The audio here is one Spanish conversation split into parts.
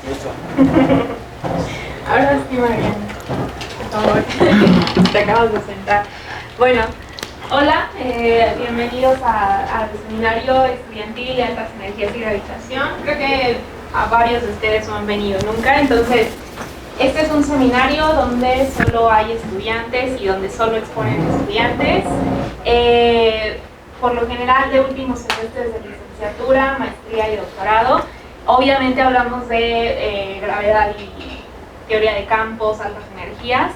Listo. Ahora sí, Mariana, por favor, te acabas de sentar. Bueno, hola, bienvenidos al seminario estudiantil de altas energías y gravitación. Creo que a varios de ustedes no han venido nunca, entonces este es un seminario donde solo hay estudiantes y donde solo exponen estudiantes. Por lo general de últimos semestres de licenciatura, maestría y doctorado. Obviamente hablamos de gravedad y teoría de campos, altas energías.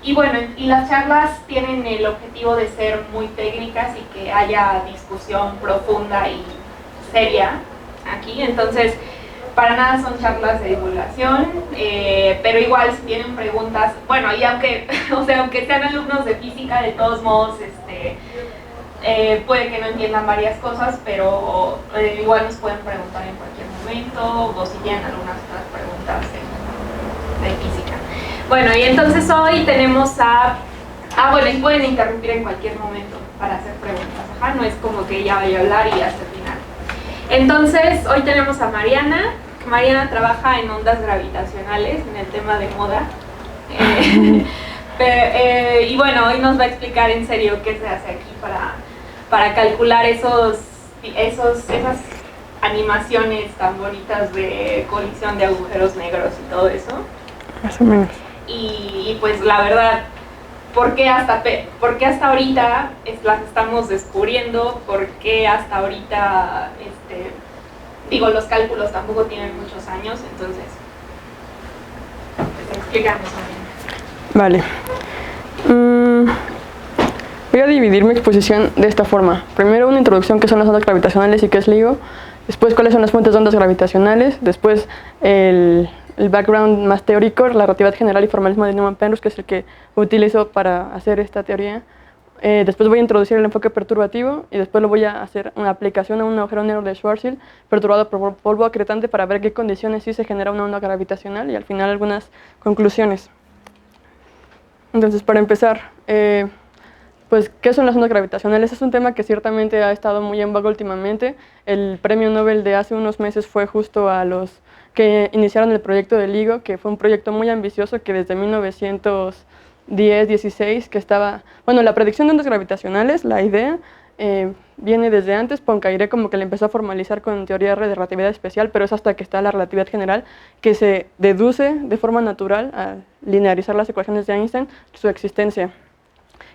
Y bueno, y las charlas tienen el objetivo de ser muy técnicas y que haya discusión profunda y seria aquí. Entonces, para nada son charlas de divulgación, pero igual si tienen preguntas, bueno, y aunque, aunque sean alumnos de física, de todos modos, puede que no entiendan varias cosas, pero igual nos pueden preguntar en cualquier momento, o si tienen algunas otras preguntas de física. Bueno, y entonces hoy tenemos bueno, y pueden interrumpir en cualquier momento para hacer preguntas, ajá, no es como que ella vaya a hablar y hasta el final. Entonces, hoy tenemos a Mariana. Mariana trabaja en ondas gravitacionales, en el tema de moda. Y bueno, hoy nos va a explicar en serio qué se hace aquí para calcular esas animaciones tan bonitas de colisión de agujeros negros y todo eso. Más o menos. Y pues la verdad, ¿por qué hasta ahorita las estamos descubriendo? ¿Por qué hasta ahorita, los cálculos tampoco tienen muchos años? Entonces, pues explicamos. Vale. Voy a dividir mi exposición de esta forma. Primero una introducción que son las ondas gravitacionales y qué es LIGO. Después cuáles son las fuentes de ondas gravitacionales. Después el background más teórico, la relatividad general y formalismo de Newman-Penrose, que es el que utilizo para hacer esta teoría. Después voy a introducir el enfoque perturbativo y después lo voy a hacer una aplicación a un agujero negro de Schwarzschild perturbado por polvo acretante para ver qué condiciones sí se genera una onda gravitacional y al final algunas conclusiones. Entonces, para empezar, pues, ¿qué son las ondas gravitacionales? Es un tema que ciertamente ha estado muy en boga últimamente. El premio Nobel de hace unos meses fue justo a los que iniciaron el proyecto de LIGO, que fue un proyecto muy ambicioso que desde 1910-16 que estaba... Bueno, la predicción de ondas gravitacionales, la idea, viene desde antes. Poincaré como que le empezó a formalizar con teoría de relatividad especial, pero es hasta que está la relatividad general que se deduce de forma natural, a linearizar las ecuaciones de Einstein, su existencia.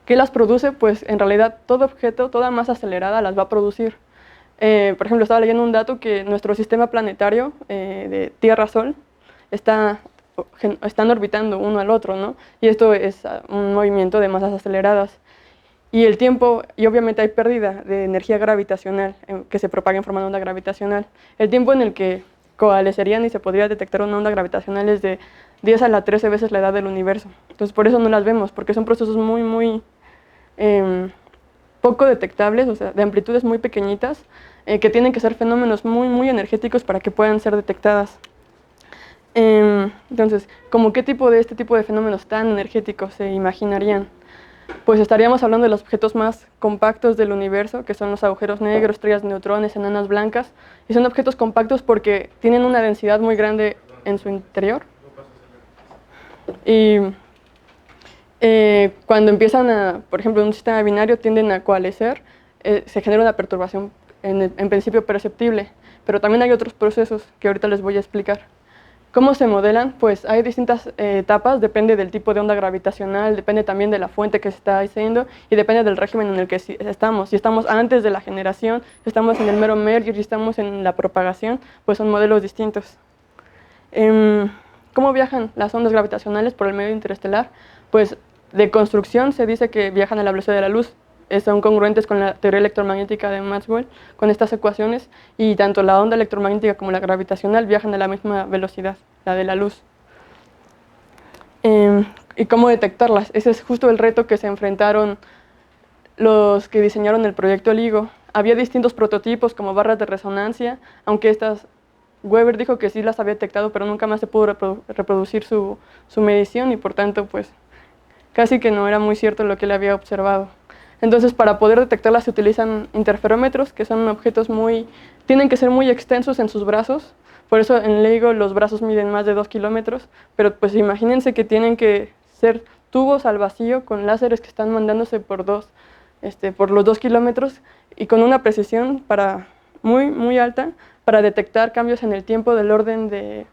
¿Qué las produce? Pues en realidad todo objeto, toda masa acelerada las va a producir. Por ejemplo, estaba leyendo un dato que nuestro sistema planetario de Tierra-Sol están orbitando uno al otro, ¿no? Y esto es un movimiento de masas aceleradas. Y el tiempo, y obviamente hay pérdida de energía gravitacional que se propaga en forma de onda gravitacional. El tiempo en el que coalescerían y se podría detectar una onda gravitacional es de 10 a la 13 veces la edad del universo. Entonces por eso no las vemos, porque son procesos muy poco detectables, o sea, de amplitudes muy pequeñitas, que tienen que ser fenómenos muy energéticos para que puedan ser detectadas. Entonces, ¿cómo qué tipo de este tipo de fenómenos tan energéticos se imaginarían? Pues estaríamos hablando de los objetos más compactos del universo, que son los agujeros negros, estrellas de neutrones, enanas blancas, y son objetos compactos porque tienen una densidad muy grande en su interior. Y cuando empiezan por ejemplo, en un sistema binario tienden a coalescer, se genera una perturbación en principio perceptible, pero también hay otros procesos que ahorita les voy a explicar. ¿Cómo se modelan? Pues hay distintas etapas, depende del tipo de onda gravitacional, depende también de la fuente que se está haciendo y depende del régimen en el que estamos. Si estamos antes de la generación, si estamos en el mero merger, si estamos en la propagación, pues son modelos distintos. ¿Cómo viajan las ondas gravitacionales por el medio interestelar? Pues de construcción se dice que viajan a la velocidad de la luz. Son congruentes con la teoría electromagnética de Maxwell, con estas ecuaciones, y tanto la onda electromagnética como la gravitacional viajan a la misma velocidad, la de la luz. ¿Y cómo detectarlas? Ese es justo el reto que se enfrentaron los que diseñaron el proyecto LIGO. Había distintos prototipos como barras de resonancia, aunque Weber dijo que sí las había detectado, pero nunca más se pudo reproducir su medición y por tanto, pues, casi que no era muy cierto lo que él había observado. Entonces, para poder detectarlas se utilizan interferómetros, que son objetos tienen que ser muy extensos en sus brazos, Por eso en LIGO los brazos miden más de 2 kilómetros, pero pues imagínense que tienen que ser tubos al vacío con láseres que están mandándose por los 2 kilómetros y con una precisión muy alta para detectar cambios en el tiempo del orden de,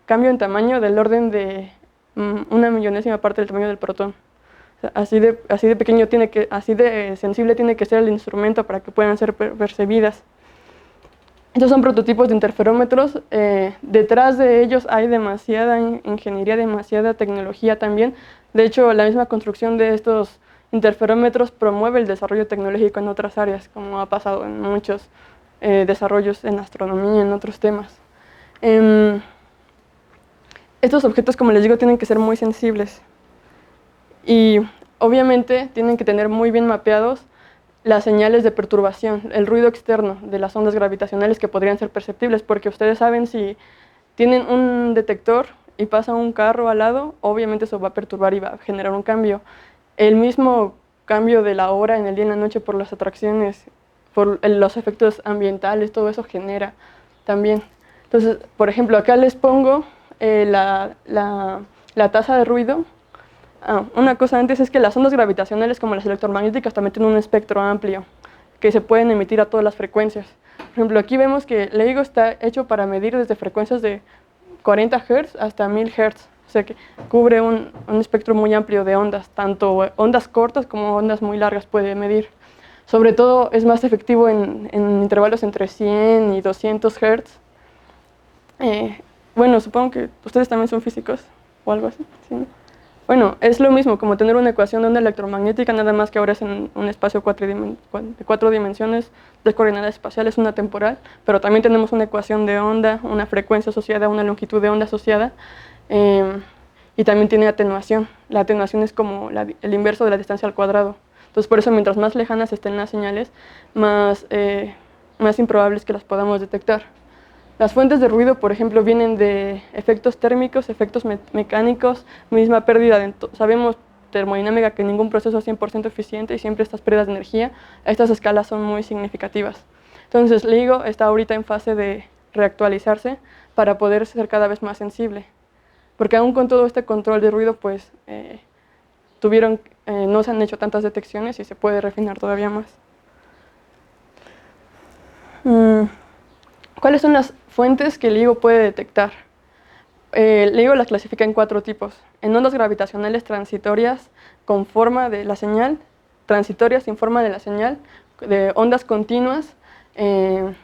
cambio en tamaño del orden de una millonésima parte del tamaño del protón. O sea, así de pequeño así de sensible tiene que ser el instrumento para que puedan ser percibidas. Estos son prototipos de interferómetros. Detrás de ellos hay demasiada ingeniería, demasiada tecnología también. De hecho, la misma construcción de estos interferómetros promueve el desarrollo tecnológico en otras áreas, como ha pasado en muchos desarrollos en astronomía y en otros temas. Estos objetos, como les digo, tienen que ser muy sensibles y obviamente tienen que tener muy bien mapeados las señales de perturbación, el ruido externo de las ondas gravitacionales que podrían ser perceptibles, porque ustedes saben, si tienen un detector y pasa un carro al lado, obviamente eso va a perturbar y va a generar un cambio. El mismo cambio de la hora en el día y en la noche por las atracciones, por los efectos ambientales, todo eso genera también. Entonces, por ejemplo, acá les pongo la tasa de ruido. Una cosa antes es que las ondas gravitacionales, como las electromagnéticas, también tienen un espectro amplio que se pueden emitir a todas las frecuencias. Por ejemplo, aquí vemos que el LIGO está hecho para medir desde frecuencias de 40 Hz hasta 1000 Hz. O sea que cubre un espectro muy amplio de ondas, tanto ondas cortas como ondas muy largas puede medir. Sobre todo es más efectivo en intervalos entre 100 y 200 Hz. Bueno, supongo que ustedes también son físicos o algo así, ¿sí, no? Bueno, es lo mismo como tener una ecuación de onda electromagnética, nada más que ahora es en un espacio de 4 dimensiones, 2 coordenadas espaciales, una temporal, pero también tenemos una ecuación de onda, una frecuencia asociada, una longitud de onda asociada, y también tiene atenuación. La atenuación es como el inverso de la distancia al cuadrado. Entonces, por eso, mientras más lejanas estén las señales, más improbable es que las podamos detectar. Las fuentes de ruido, por ejemplo, vienen de efectos térmicos, efectos mecánicos, misma pérdida sabemos termodinámica que ningún proceso es 100% eficiente y siempre estas pérdidas de energía a estas escalas son muy significativas. Entonces, LIGO está ahorita en fase de reactualizarse para poder ser cada vez más sensible, porque aún con todo este control de ruido, pues no se han hecho tantas detecciones y se puede refinar todavía más. ¿Cuáles son las fuentes que LIGO puede detectar? LIGO las clasifica en 4 tipos. En ondas gravitacionales transitorias con forma de la señal, transitorias sin forma de la señal, de ondas continuas en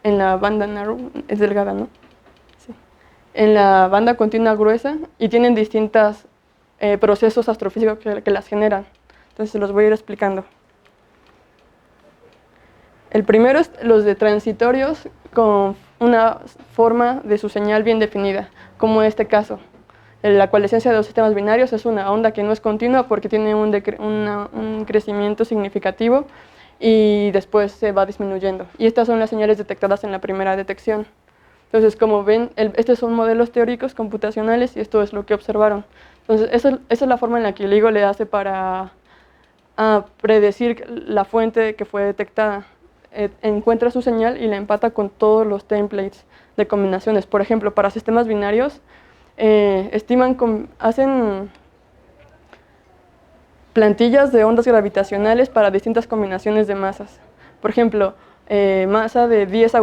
la banda narrow, es delgada, ¿no? Sí. En la banda continua gruesa y tienen distintos procesos astrofísicos que las generan. Entonces se los voy a ir explicando. El primero es los de transitorios con una forma de su señal bien definida, como en este caso. La coalescencia de los sistemas binarios es una onda que no es continua porque tiene un crecimiento significativo y después se va disminuyendo. Y estas son las señales detectadas en la primera detección. Entonces, como ven, estos son modelos teóricos computacionales y esto es lo que observaron. Entonces, esa es la forma en la que LIGO le hace para predecir la fuente que fue detectada. Encuentra su señal y la empata con todos los templates de combinaciones. Por ejemplo, para sistemas binarios, hacen plantillas de ondas gravitacionales para distintas combinaciones de masas. Por ejemplo, masa de 10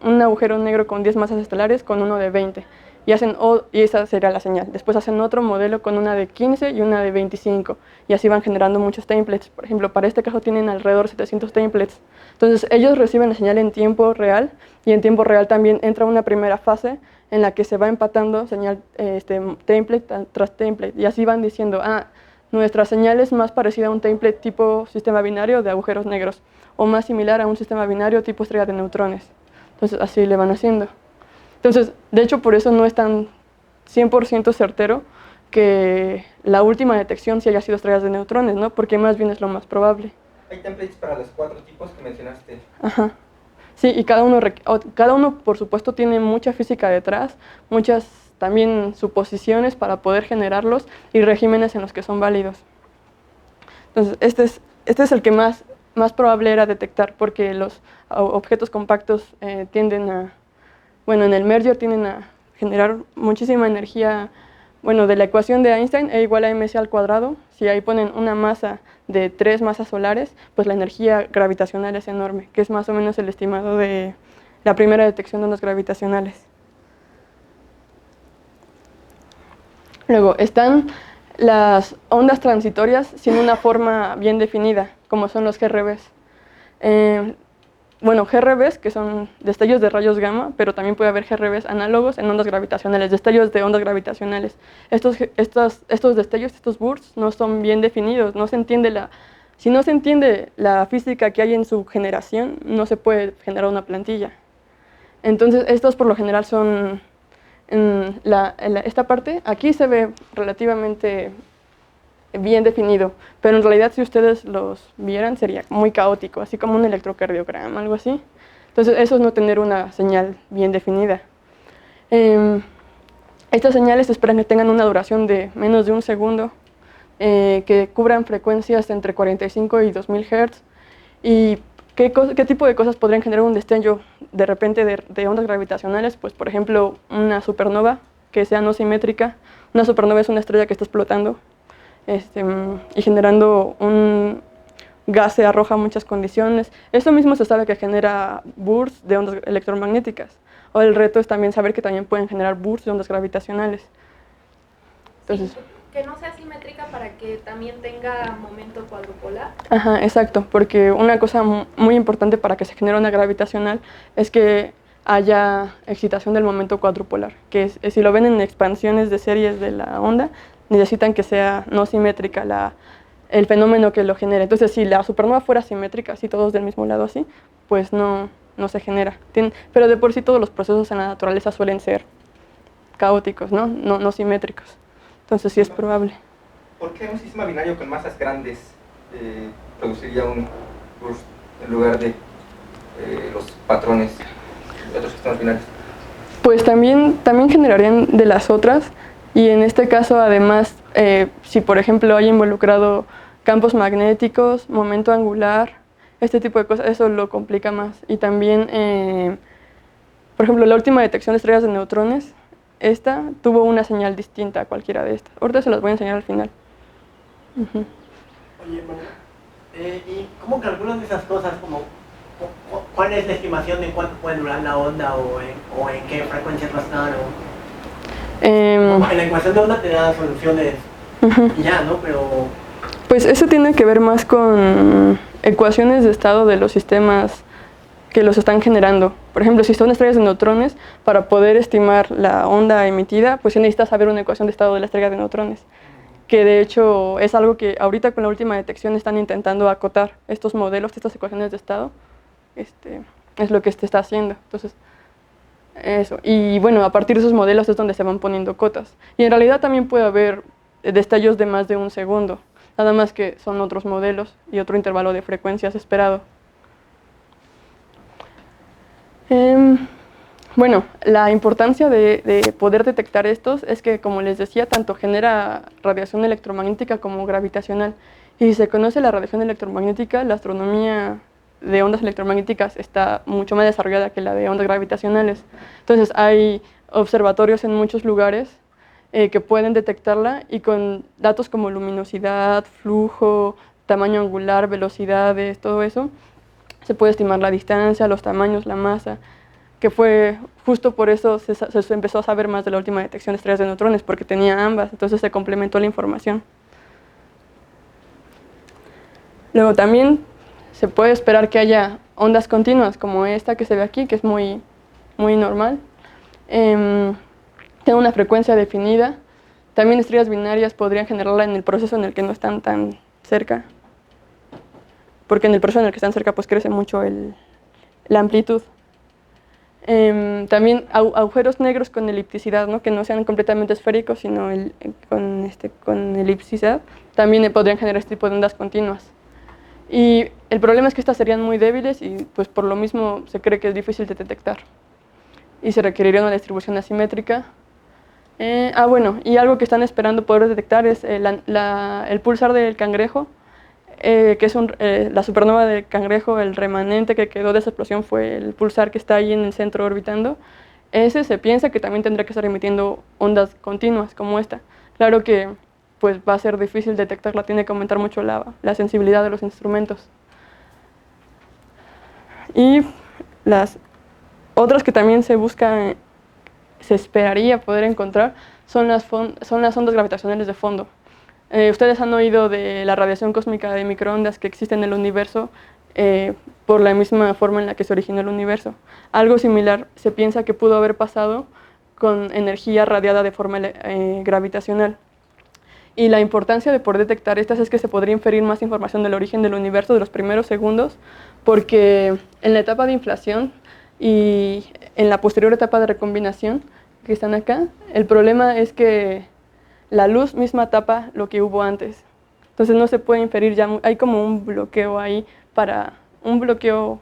un agujero negro con 10 masas estelares con uno de 20. Y esa sería la señal. Después hacen otro modelo con una de 15 y una de 25. Y así van generando muchos templates. Por ejemplo, para este caso tienen alrededor de 700 templates. Entonces ellos reciben la señal en tiempo real y en tiempo real también entra una primera fase en la que se va empatando señal template tras template. Y así van diciendo, nuestra señal es más parecida a un template tipo sistema binario de agujeros negros o más similar a un sistema binario tipo estrella de neutrones. Entonces así le van haciendo. Entonces, de hecho, por eso no es tan 100% certero que la última detección sí haya sido estrellas de neutrones, ¿no? Porque más bien es lo más probable. Hay templates para los 4 tipos que mencionaste. Ajá. Sí, y cada uno, por supuesto, tiene mucha física detrás, muchas también suposiciones para poder generarlos y regímenes en los que son válidos. Entonces, este es el que más más probable era detectar, porque los objetos compactos tienden a, bueno, en el merger tienden a generar muchísima energía. Bueno, de la ecuación de Einstein, E igual a mc al cuadrado, si ahí ponen una masa de 3 masas solares, pues la energía gravitacional es enorme, que es más o menos el estimado de la primera detección de ondas gravitacionales. Luego, están las ondas transitorias sin una forma bien definida, como son los GRBs. Bueno, GRBs, que son destellos de rayos gamma, pero también puede haber GRBs análogos en ondas gravitacionales, destellos de ondas gravitacionales. Estos destellos, estos bursts, no son bien definidos, no se entiende si no se entiende la física que hay en su generación, no se puede generar una plantilla. Entonces, estos por lo general son, esta parte, aquí se ve relativamente bien definido, pero en realidad si ustedes los vieran sería muy caótico, así como un electrocardiograma, algo así. Entonces eso es no tener una señal bien definida. Estas señales se esperan que tengan una duración de menos de un segundo, que cubran frecuencias entre 45 y 2000 Hz. ¿Y qué tipo de cosas podrían generar un destello de repente de ondas gravitacionales? Pues por ejemplo una supernova que sea no simétrica. Una supernova es una estrella que está explotando y generando un gas se arroja muchas condiciones. Eso mismo se sabe que genera bursts de ondas electromagnéticas. O el reto es también saber que también pueden generar bursts de ondas gravitacionales. Entonces, sí, que no sea simétrica para que también tenga momento cuadrupolar. Ajá, exacto, porque una cosa muy importante para que se genere una gravitacional es que haya excitación del momento cuadrupolar, que si lo ven en expansiones de series de la onda, necesitan que sea no simétrica el fenómeno que lo genere. Entonces, si la supernova fuera simétrica, así todos del mismo lado así, pues no se genera. Pero de por sí todos los procesos en la naturaleza suelen ser caóticos, no simétricos. Entonces sí es probable. ¿Por qué un sistema binario con masas grandes produciría un burst en lugar de los patrones de otros sistemas binarios? Pues también generarían de las otras. Y en este caso, además, si por ejemplo hay involucrado campos magnéticos, momento angular, este tipo de cosas, eso lo complica más. Y también, por ejemplo, la última detección de estrellas de neutrones, esta tuvo una señal distinta a cualquiera de estas. Ahorita se las voy a enseñar al final. Oye, Manuel, ¿y cómo calculan esas cosas? ¿Cuál es la estimación de cuánto puede durar la onda o en qué frecuencias va a estar? En la ecuación de onda te da soluciones y ya, ¿no? Pero pues eso tiene que ver más con ecuaciones de estado de los sistemas que los están generando. Por ejemplo, si son estrellas de neutrones, para poder estimar la onda emitida, pues se necesita saber una ecuación de estado de la estrella de neutrones, que de hecho es algo que ahorita con la última detección están intentando acotar estos modelos, estas ecuaciones de estado, es lo que se está haciendo. Entonces, eso. Y bueno, a partir de esos modelos es donde se van poniendo cotas. Y en realidad también puede haber destellos de más de un segundo, nada más que son otros modelos y otro intervalo de frecuencias esperado. Bueno, la importancia de poder detectar estos es que, como les decía, tanto genera radiación electromagnética como gravitacional. Y si se conoce la radiación electromagnética, la astronomía de ondas electromagnéticas está mucho más desarrollada que la de ondas gravitacionales. Entonces hay observatorios en muchos lugares que pueden detectarla, y con datos como luminosidad, flujo, tamaño angular, velocidades, todo eso, se puede estimar la distancia, los tamaños, la masa, que fue justo por eso se empezó a saber más de la última detección de estrellas de neutrones, porque tenía ambas, entonces se complementó la información. Luego también se puede esperar que haya ondas continuas, como esta que se ve aquí, que es muy normal. Tiene una frecuencia definida. También estrellas binarias podrían generarla en el proceso en el que no están tan cerca, porque en el proceso en el que están cerca pues crece mucho la amplitud. También agujeros negros con elipticidad, ¿no? Que no sean completamente esféricos, sino con elipticidad, también podrían generar este tipo de ondas continuas. Y el problema es que estas serían muy débiles y pues por lo mismo se cree que es difícil de detectar y se requeriría una distribución asimétrica. Bueno, y algo que están esperando poder detectar es el pulsar del cangrejo. que es la supernova del Cangrejo, el remanente que quedó de esa explosión fue el pulsar que está ahí en el centro orbitando. Ese se piensa que también tendría que estar emitiendo ondas continuas como esta. Claro que pues va a ser difícil detectarla, tiene que aumentar mucho la sensibilidad de los instrumentos. Y las otras que también se esperaría poder encontrar son las ondas gravitacionales de fondo. Ustedes han oído de la radiación cósmica de microondas que existe en el universo por la misma forma en la que se originó el universo. Algo similar se piensa que pudo haber pasado con energía radiada de forma gravitacional. Y la importancia de poder detectar estas es que se podría inferir más información del origen del universo de los primeros segundos, porque en la etapa de inflación y en la posterior etapa de recombinación, que están acá, el problema es que la luz misma tapa lo que hubo antes. Entonces no se puede inferir ya, hay como un bloqueo ahí, un bloqueo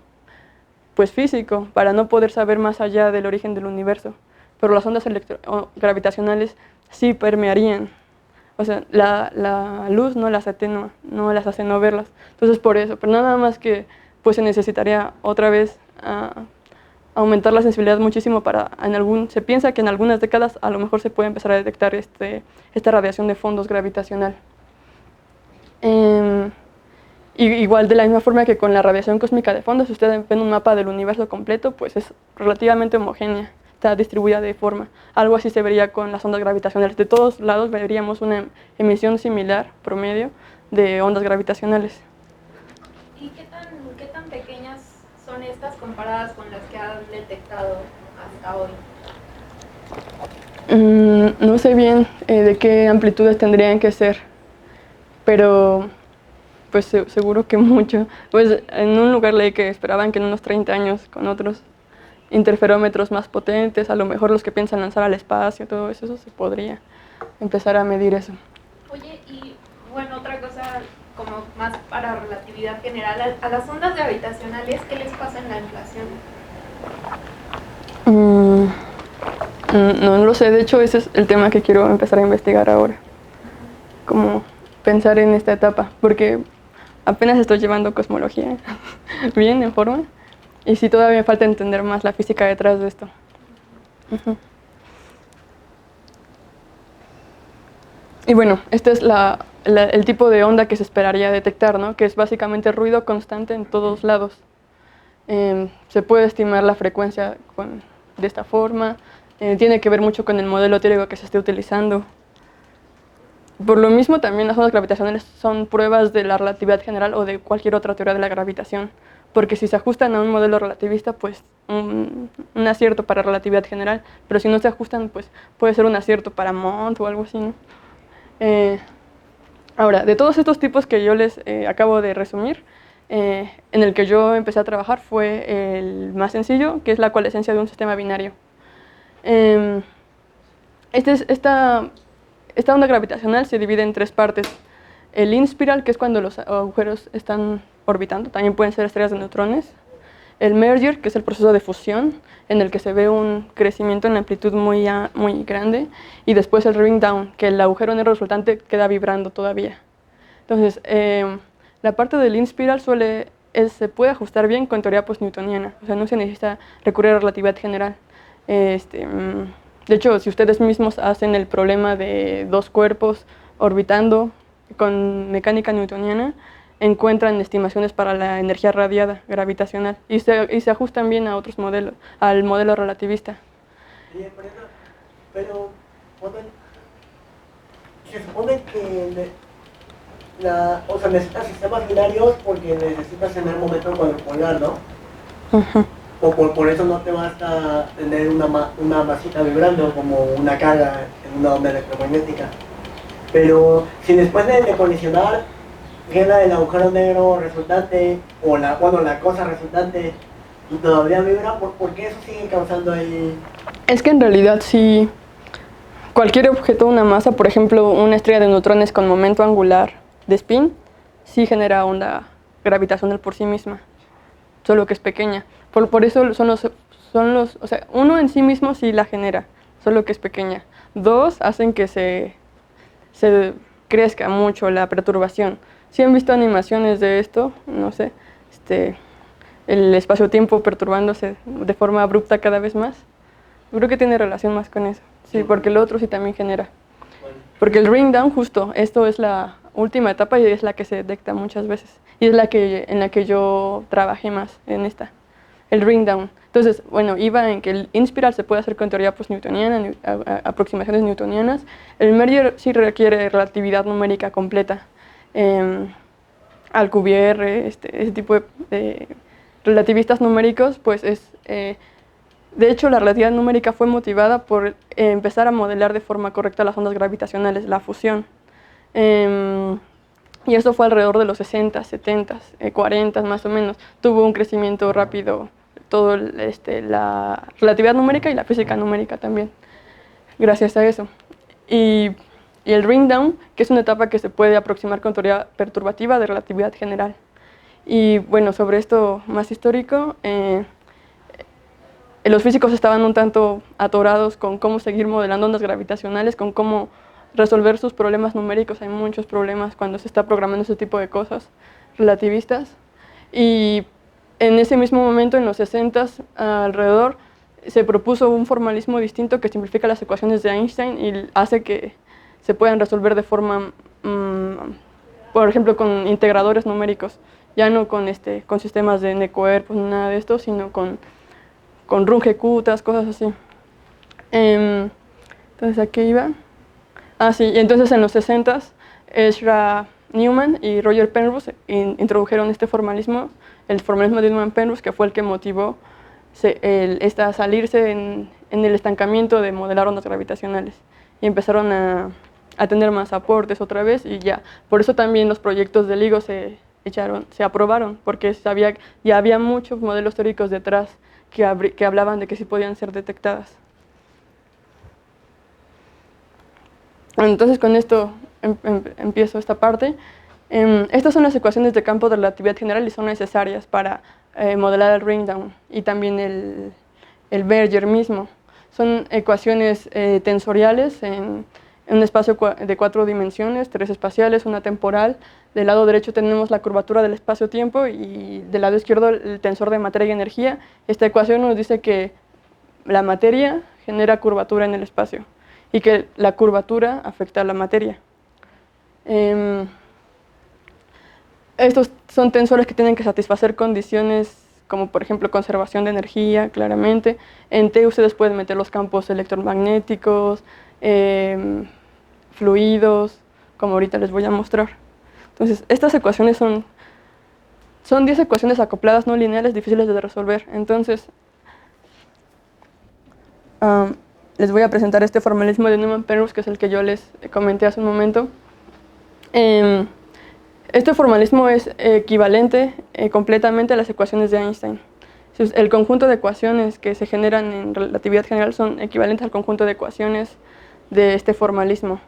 pues físico, para no poder saber más allá del origen del universo. Pero las ondas gravitacionales sí permearían. O sea, la luz no las atenúa, no las hace no verlas. Entonces por eso, pero nada más que pues se necesitaría otra vez aumentar la sensibilidad muchísimo se piensa que en algunas décadas a lo mejor se puede empezar a detectar esta radiación de fondos gravitacional. Igual de la misma forma que con la radiación cósmica de fondo, si ustedes ven un mapa del universo completo, pues es relativamente homogénea, está distribuida de forma. Algo así se vería con las ondas gravitacionales. De todos lados veríamos una emisión similar, promedio, de ondas gravitacionales. ¿Y qué tan pequeñas son estas comparadas con las que han detectado hasta hoy? No sé bien de qué amplitudes tendrían que ser, pero pues seguro que mucho. Pues en un lugar leí que esperaban que en unos 30 años con otros interferómetros más potentes, a lo mejor los que piensan lanzar al espacio, todo eso se podría empezar a medir eso. Oye, y bueno, otra cosa como más para relatividad general, a las ondas gravitacionales, ¿qué les pasa en la inflación? No lo sé, de hecho ese es el tema que quiero empezar a investigar ahora, como pensar en esta etapa, porque apenas estoy llevando cosmología bien en forma, y sí todavía me falta entender más la física detrás de esto. Y bueno, este es el tipo de onda que se esperaría detectar, ¿no? Que es básicamente ruido constante en todos lados. Se puede estimar la frecuencia de esta forma, tiene que ver mucho con el modelo teórico que se esté utilizando. Por lo mismo, también las ondas gravitacionales son pruebas de la relatividad general o de cualquier otra teoría de la gravitación, porque si se ajustan a un modelo relativista, pues un acierto para relatividad general, pero si no se ajustan, pues puede ser un acierto para Mond o algo así, ¿no? Ahora, de todos estos tipos que yo les acabo de resumir, en el que yo empecé a trabajar fue el más sencillo, que es la coalescencia de un sistema binario. Esta onda gravitacional se divide en tres partes. El inspiral, que es cuando los agujeros están orbitando, también pueden ser estrellas de neutrones. El merger, que es el proceso de fusión, en el que se ve un crecimiento en la amplitud muy grande. Y después el ring down, que el agujero negro resultante queda vibrando todavía. Entonces, la parte del inspiral se puede ajustar bien con teoría postnewtoniana. O sea, no se necesita recurrir a relatividad general. De hecho, si ustedes mismos hacen el problema de dos cuerpos orbitando con mecánica newtoniana, encuentran estimaciones para la energía radiada gravitacional y se ajustan bien a otros modelos, al modelo relativista. Pero se supone que necesitas sistemas binarios porque necesitas tener momento cuadrupolar, ¿no? O por eso no te basta tener una masita vibrando como una carga en una onda electromagnética. Pero si después de colisionar queda el agujero negro resultante o la cosa resultante y todavía vibra, ¿por qué eso sigue causando ahí? Es que en realidad sí, cualquier objeto, una masa, por ejemplo una estrella de neutrones con momento angular de spin, sí genera onda gravitacional por sí misma, solo que es pequeña. Por eso o sea, uno en sí mismo sí la genera, solo que es pequeña. Dos, hacen que se crezca mucho la perturbación. si han visto animaciones de esto, no sé, el espacio-tiempo perturbándose de forma abrupta cada vez más. Creo que tiene relación más con eso, sí, porque lo otro sí también genera. Porque el ring down, justo, esto es la última etapa y es la que se detecta muchas veces. Y es en la que yo trabajé más, en esta, el ring down. Entonces, bueno, iba en que el inspiral se puede hacer con teoría post-newtoniana, aproximaciones newtonianas. El merger sí requiere relatividad numérica completa. Alcubierre, ese tipo de relativistas numéricos, pues de hecho, la relatividad numérica fue motivada por empezar a modelar de forma correcta las ondas gravitacionales, la fusión. Y eso fue alrededor de los 60, 70, 40 más o menos. Tuvo un crecimiento rápido todo la relatividad numérica y la física numérica también, gracias a eso. Y el ring down, que es una etapa que se puede aproximar con teoría perturbativa de relatividad general. Y bueno, sobre esto más histórico, los físicos estaban un tanto atorados con cómo seguir modelando ondas gravitacionales, con cómo resolver sus problemas numéricos. Hay muchos problemas cuando se está programando ese tipo de cosas relativistas. Y en ese mismo momento, en los 60s alrededor, se propuso un formalismo distinto que simplifica las ecuaciones de Einstein y hace que se puedan resolver de forma, por ejemplo, con integradores numéricos, ya no con sistemas de n-cuerpos, nada de esto, sino con runge-cutas, cosas así. Entonces, ¿a qué iba? Ah, sí, y entonces en los 60s, Ezra Newman y Roger Penrose introdujeron este formalismo, el formalismo de Newman-Penrose, que fue el que motivó a salirse en el estancamiento de modelar ondas gravitacionales. Y empezaron a tener más aportes otra vez, y ya. Por eso también los proyectos de LIGO se aprobaron, porque ya había muchos modelos teóricos detrás que hablaban de que sí podían ser detectadas. Entonces con esto empiezo esta parte. Estas son las ecuaciones de campo de relatividad general y son necesarias para modelar el ring down y también el merger mismo. Son ecuaciones tensoriales en un espacio de 4 dimensiones, 3 espaciales, una temporal. Del lado derecho tenemos la curvatura del espacio-tiempo y del lado izquierdo el tensor de materia y energía. Esta ecuación nos dice que la materia genera curvatura en el espacio y que la curvatura afecta a la materia. Estos son tensores que tienen que satisfacer condiciones como por ejemplo conservación de energía, claramente. En T ustedes pueden meter los campos electromagnéticos, fluidos, como ahorita les voy a mostrar. Entonces, estas ecuaciones son 10 ecuaciones acopladas no lineales difíciles de resolver. Entonces, les voy a presentar este formalismo de Newman-Penrose, que es el que yo les comenté hace un momento. Este formalismo es equivalente completamente a las ecuaciones de Einstein. El conjunto de ecuaciones que se generan en relatividad general son equivalentes al conjunto de ecuaciones de este formalismo.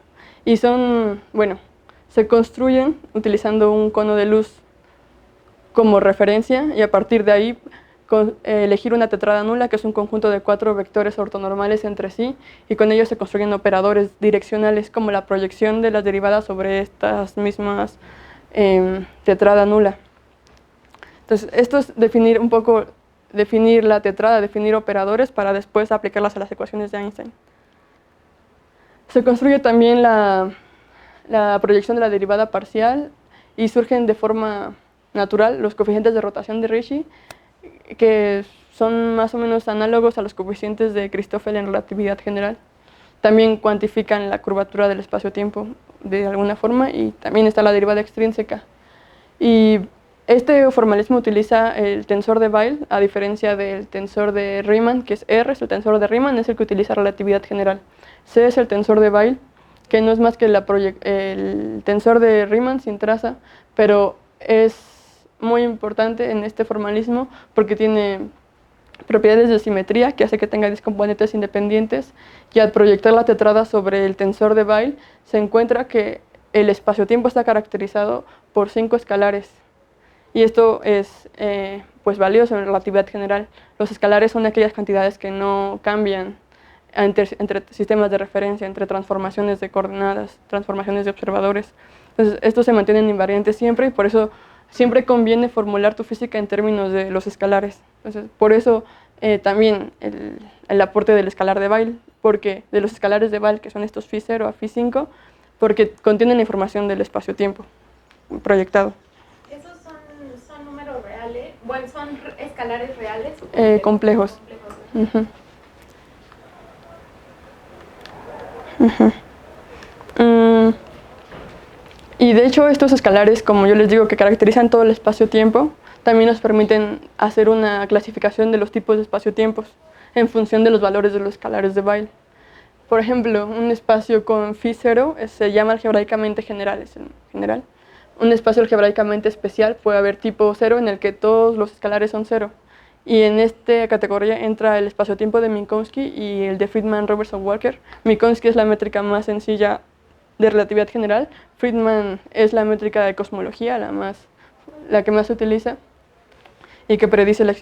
Y se construyen utilizando un cono de luz como referencia y a partir de ahí elegir una tetrada nula, que es un conjunto de 4 vectores ortonormales entre sí, y con ellos se construyen operadores direccionales como la proyección de las derivadas sobre estas mismas tetrada nula. Entonces, esto es definir la tetrada, definir operadores para después aplicarlas a las ecuaciones de Einstein. Se construye también la proyección de la derivada parcial y surgen de forma natural los coeficientes de rotación de Ricci, que son más o menos análogos a los coeficientes de Christoffel en relatividad general. También cuantifican la curvatura del espacio-tiempo de alguna forma y también está la derivada extrínseca. Y este formalismo utiliza el tensor de Weyl, a diferencia del tensor de Riemann, que es R, es el tensor de Riemann, es el que utiliza relatividad general. C es el tensor de Weyl, que no es más que el tensor de Riemann sin traza, pero es muy importante en este formalismo porque tiene propiedades de simetría que hace que tenga 10 componentes independientes, y al proyectar la tetrada sobre el tensor de Weyl se encuentra que el espacio-tiempo está caracterizado por 5 escalares, y esto es valioso en relatividad general. Los escalares son aquellas cantidades que no cambian entre sistemas de referencia, entre transformaciones de coordenadas, transformaciones de observadores. Entonces, estos se mantienen invariantes siempre y por eso siempre conviene formular tu física en términos de los escalares. Entonces, por eso también el aporte del escalar de Weyl, porque de los escalares de Weyl, que son estos φ0 a φ5, porque contienen la información del espacio-tiempo proyectado. ¿Esos son números reales? Bueno, ¿son escalares reales? Complejos. Complejos. Y de hecho estos escalares, como yo les digo, que caracterizan todo el espacio-tiempo, también nos permiten hacer una clasificación de los tipos de espacio-tiempos en función de los valores de los escalares de Weyl. Por ejemplo, un espacio con φ0 se llama algebraicamente general, es el general. Un espacio algebraicamente especial puede haber tipo 0 en el que todos los escalares son 0. Y en esta categoría entra el espacio-tiempo de Minkowski y el de Friedman, Robertson, Walker. Minkowski es la métrica más sencilla de relatividad general. Friedman es la métrica de cosmología, la que más se utiliza y que predice la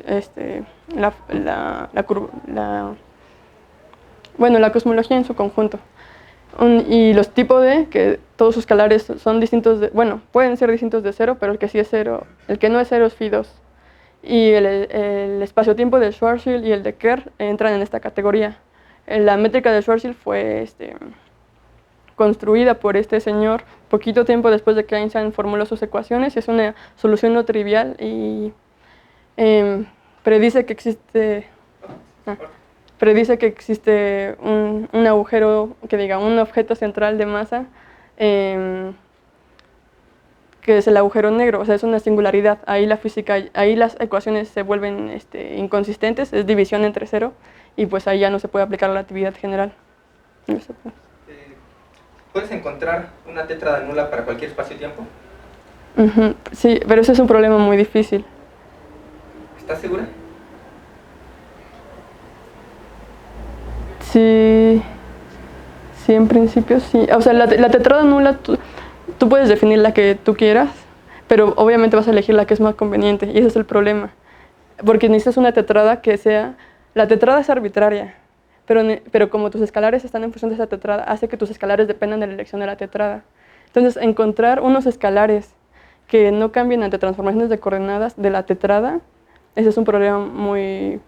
cosmología en su conjunto. Y los tipos D, que todos sus escalares son distintos, pueden ser distintos de 0, pero el que sí es 0, el que no es 0 es φ2. Y el espacio-tiempo de Schwarzschild y el de Kerr entran en esta categoría. La métrica de Schwarzschild fue construida por este señor poquito tiempo después de que Einstein formuló sus ecuaciones. Es una solución no trivial y predice que existe un agujero, un objeto central de masa, que es el agujero negro, o sea, es una singularidad. Ahí la física, ahí las ecuaciones se vuelven inconsistentes, es división entre 0, y pues ahí ya no se puede aplicar la relatividad general. ¿Puedes encontrar una tétrada nula para cualquier espacio-tiempo? Sí, pero ese es un problema muy difícil. ¿Estás segura? Sí, en principio sí. O sea, la tetrada nula, tú puedes definir la que tú quieras, pero obviamente vas a elegir la que es más conveniente, y ese es el problema. Porque necesitas una tetrada que sea... La tetrada es arbitraria, pero como tus escalares están en función de esa tetrada, hace que tus escalares dependan de la elección de la tetrada. Entonces, encontrar unos escalares que no cambien ante transformaciones de coordenadas de la tetrada, ese es un problema muy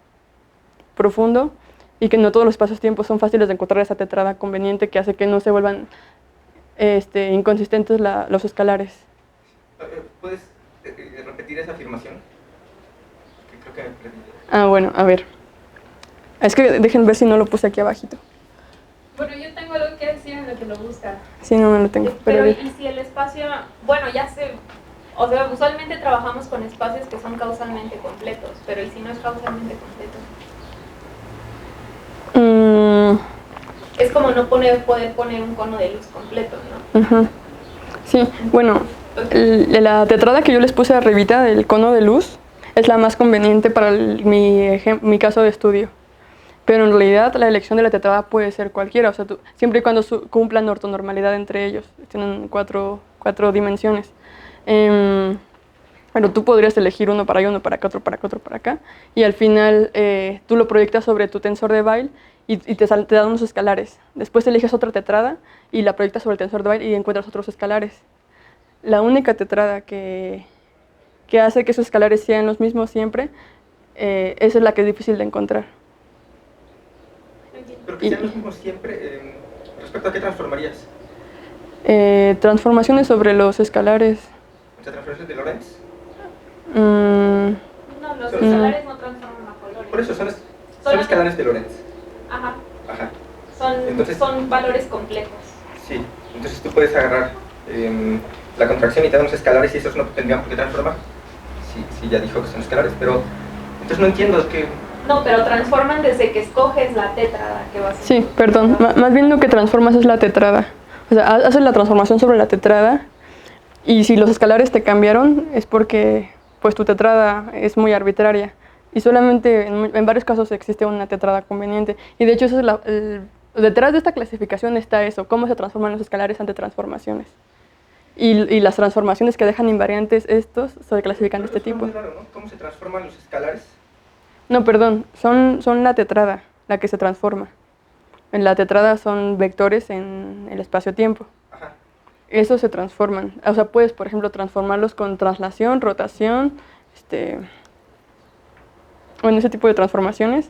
profundo, y que no todos los espacios-tiempos son fáciles de encontrar esa tetrada conveniente que hace que no se vuelvan inconsistentes los escalares. ¿Puedes repetir esa afirmación? Que creo que me perdí. Bueno, a ver. Es que dejen ver si no lo puse aquí abajito. Bueno, yo tengo algo que decir en lo que lo busca. Sí, no lo tengo. Pero ¿y si el espacio...? Bueno, o sea, usualmente trabajamos con espacios que son causalmente completos, pero ¿y si no es causalmente completo? Es como no poder poner un cono de luz completo, ¿no? Sí, bueno, la tetrada que yo les puse arribita del cono de luz es la más conveniente para mi caso de estudio. Pero en realidad la elección de la tetrada puede ser cualquiera, o sea, siempre y cuando cumplan ortonormalidad entre ellos, tienen cuatro dimensiones. Pero tú podrías elegir uno para allá, uno para acá, otro para acá, otro para acá, y al final tú lo proyectas sobre tu tensor de Weyl y te dan unos escalares. Después eliges otra tetrada y la proyectas sobre el tensor de Weyl y encuentras otros escalares. La única tetrada que hace que esos escalares sean los mismos siempre, esa es la que es difícil de encontrar. Pero que sean los mismos siempre, ¿respecto a qué transformarías? Transformaciones sobre los escalares. O sea, ¿transformaciones de Lorentz? No, los escalares no transforman bajo Lorentz. Por eso, son escalares de Lorentz. Ajá. Entonces, son valores complejos. Sí, entonces tú puedes agarrar la contracción y te da unos escalares y esos no tendrían por qué transformar. Sí, ya dijo que son escalares, pero entonces no entiendo que... No, pero transforman desde que escoges la tetrada que vas a... Sí, perdón, más bien lo que transformas es la tetrada. O sea, haces la transformación sobre la tetrada y si los escalares te cambiaron es porque pues tu tetrada es muy arbitraria y solamente en varios casos existe una tetrada conveniente. Y de hecho eso es detrás de esta clasificación está eso, cómo se transforman los escalares ante transformaciones. Y las transformaciones que dejan invariantes estos se clasifican de este tipo. Es muy raro, ¿no? ¿Cómo se transforman los escalares? No, perdón, son la tetrada la que se transforma. En la tetrada son vectores en el espacio-tiempo. Ajá. esos se transforman. O sea, puedes, por ejemplo, transformarlos con traslación, rotación, bueno, ese tipo de transformaciones.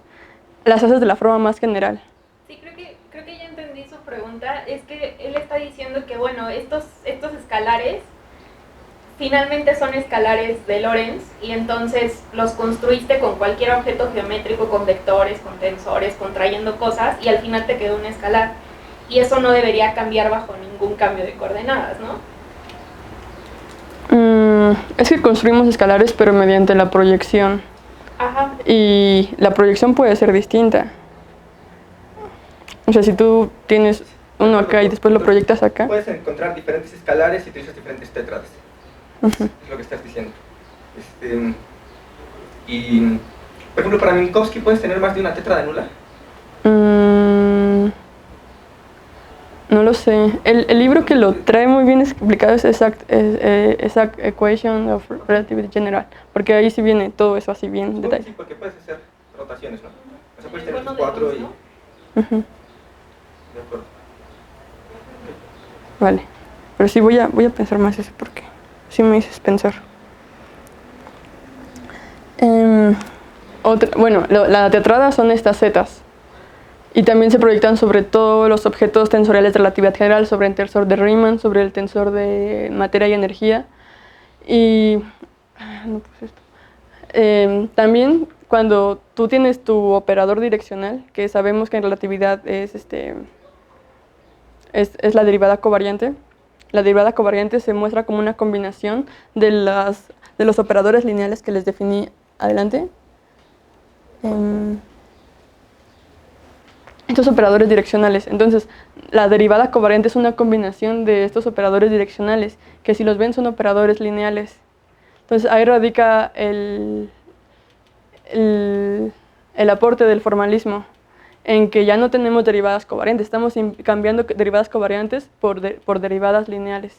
Las haces de la forma más general. Sí, creo que ya entendí su pregunta. Es que él está diciendo que, bueno, estos escalares finalmente son escalares de Lorentz y entonces los construiste con cualquier objeto geométrico, con vectores, con tensores, contrayendo cosas y al final te quedó un escalar. Y eso no debería cambiar bajo ningún cambio de coordenadas, ¿no? Es que construimos escalares pero mediante la proyección. Ajá. Y la proyección puede ser distinta. O sea, si tú tienes uno acá y después lo proyectas acá. Puedes encontrar diferentes escalares y utilizas diferentes tétradas. Uh-huh. Es lo que estás diciendo. Y, por ejemplo, para Minkowski, ¿puedes tener más de una tétrada nula? No lo sé. El libro que lo trae muy bien explicado es Exact Equation of Relativity General, porque ahí sí viene todo eso así bien detallado. Sí, porque puedes hacer rotaciones, ¿no? O sea, puedes tener Bueno, tus 4 y... ¿no? Uh-huh. De acuerdo. Vale. Pero sí voy a pensar más eso porque sí me dices pensar. Bueno, la tetrada son estas zetas. Y también se proyectan sobre todos los objetos tensoriales de relatividad general, sobre el tensor de Riemann, sobre el tensor de materia y energía. Y también cuando tú tienes tu operador direccional, que sabemos que en relatividad es la derivada covariante. La derivada covariante se muestra como una combinación de los operadores lineales que les definí adelante. Estos operadores direccionales. Entonces, la derivada covariante es una combinación de estos operadores direccionales, que si los ven son operadores lineales. Entonces, ahí radica el aporte del formalismo, en que ya no tenemos derivadas covariantes, estamos cambiando derivadas covariantes por derivadas lineales.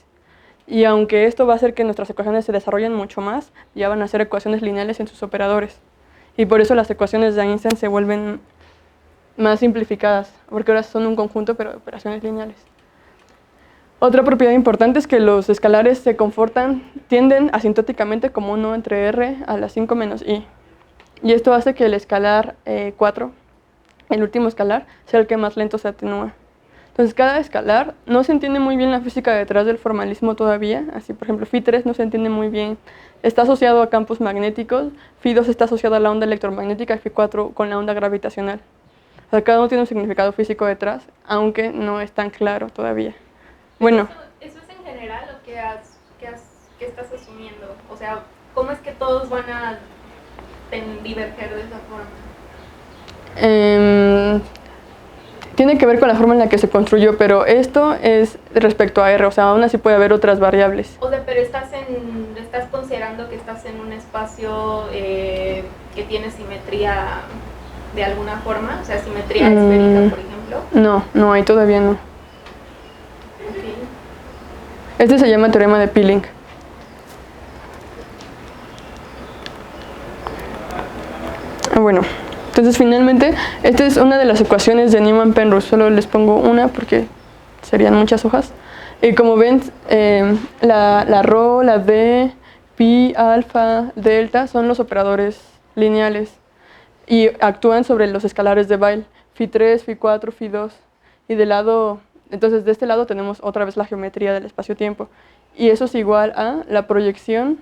Y aunque esto va a hacer que nuestras ecuaciones se desarrollen mucho más, ya van a ser ecuaciones lineales en sus operadores. Y por eso las ecuaciones de Einstein se vuelven más simplificadas, porque ahora son un conjunto pero de operaciones lineales. Otra propiedad importante es que los escalares se tienden asintóticamente como 1 entre r a la 5 menos i. Y esto hace que el escalar 4, el último escalar, sea el que más lento se atenúa. Entonces cada escalar, no se entiende muy bien la física detrás del formalismo todavía. Así, por ejemplo, Φ3 no se entiende muy bien. Está asociado a campos magnéticos, Φ2 está asociado a la onda electromagnética y Φ4 con la onda gravitacional. O sea, cada uno tiene un significado físico detrás, aunque no es tan claro todavía. Bueno. ¿Eso es en general o qué estás asumiendo? O sea, ¿cómo es que todos van a diverger de esa forma? Tiene que ver con la forma en la que se construyó, pero esto es respecto a R, o sea, aún así puede haber otras variables. O sea, pero estás considerando que estás en un espacio que tiene simetría de alguna forma, o sea, simetría esférica, por ejemplo. No, ahí todavía no. Okay. Este se llama teorema de Peeling. Bueno, entonces finalmente, esta es una de las ecuaciones de Newman-Penrose. Solo les pongo una porque serían muchas hojas. Y como ven, la ρ, la d, pi, alfa, delta son los operadores lineales y actúan sobre los escalares de Weyl, Φ3, Φ4, Φ2. Y entonces de este lado tenemos otra vez la geometría del espacio-tiempo. Y eso es igual a la proyección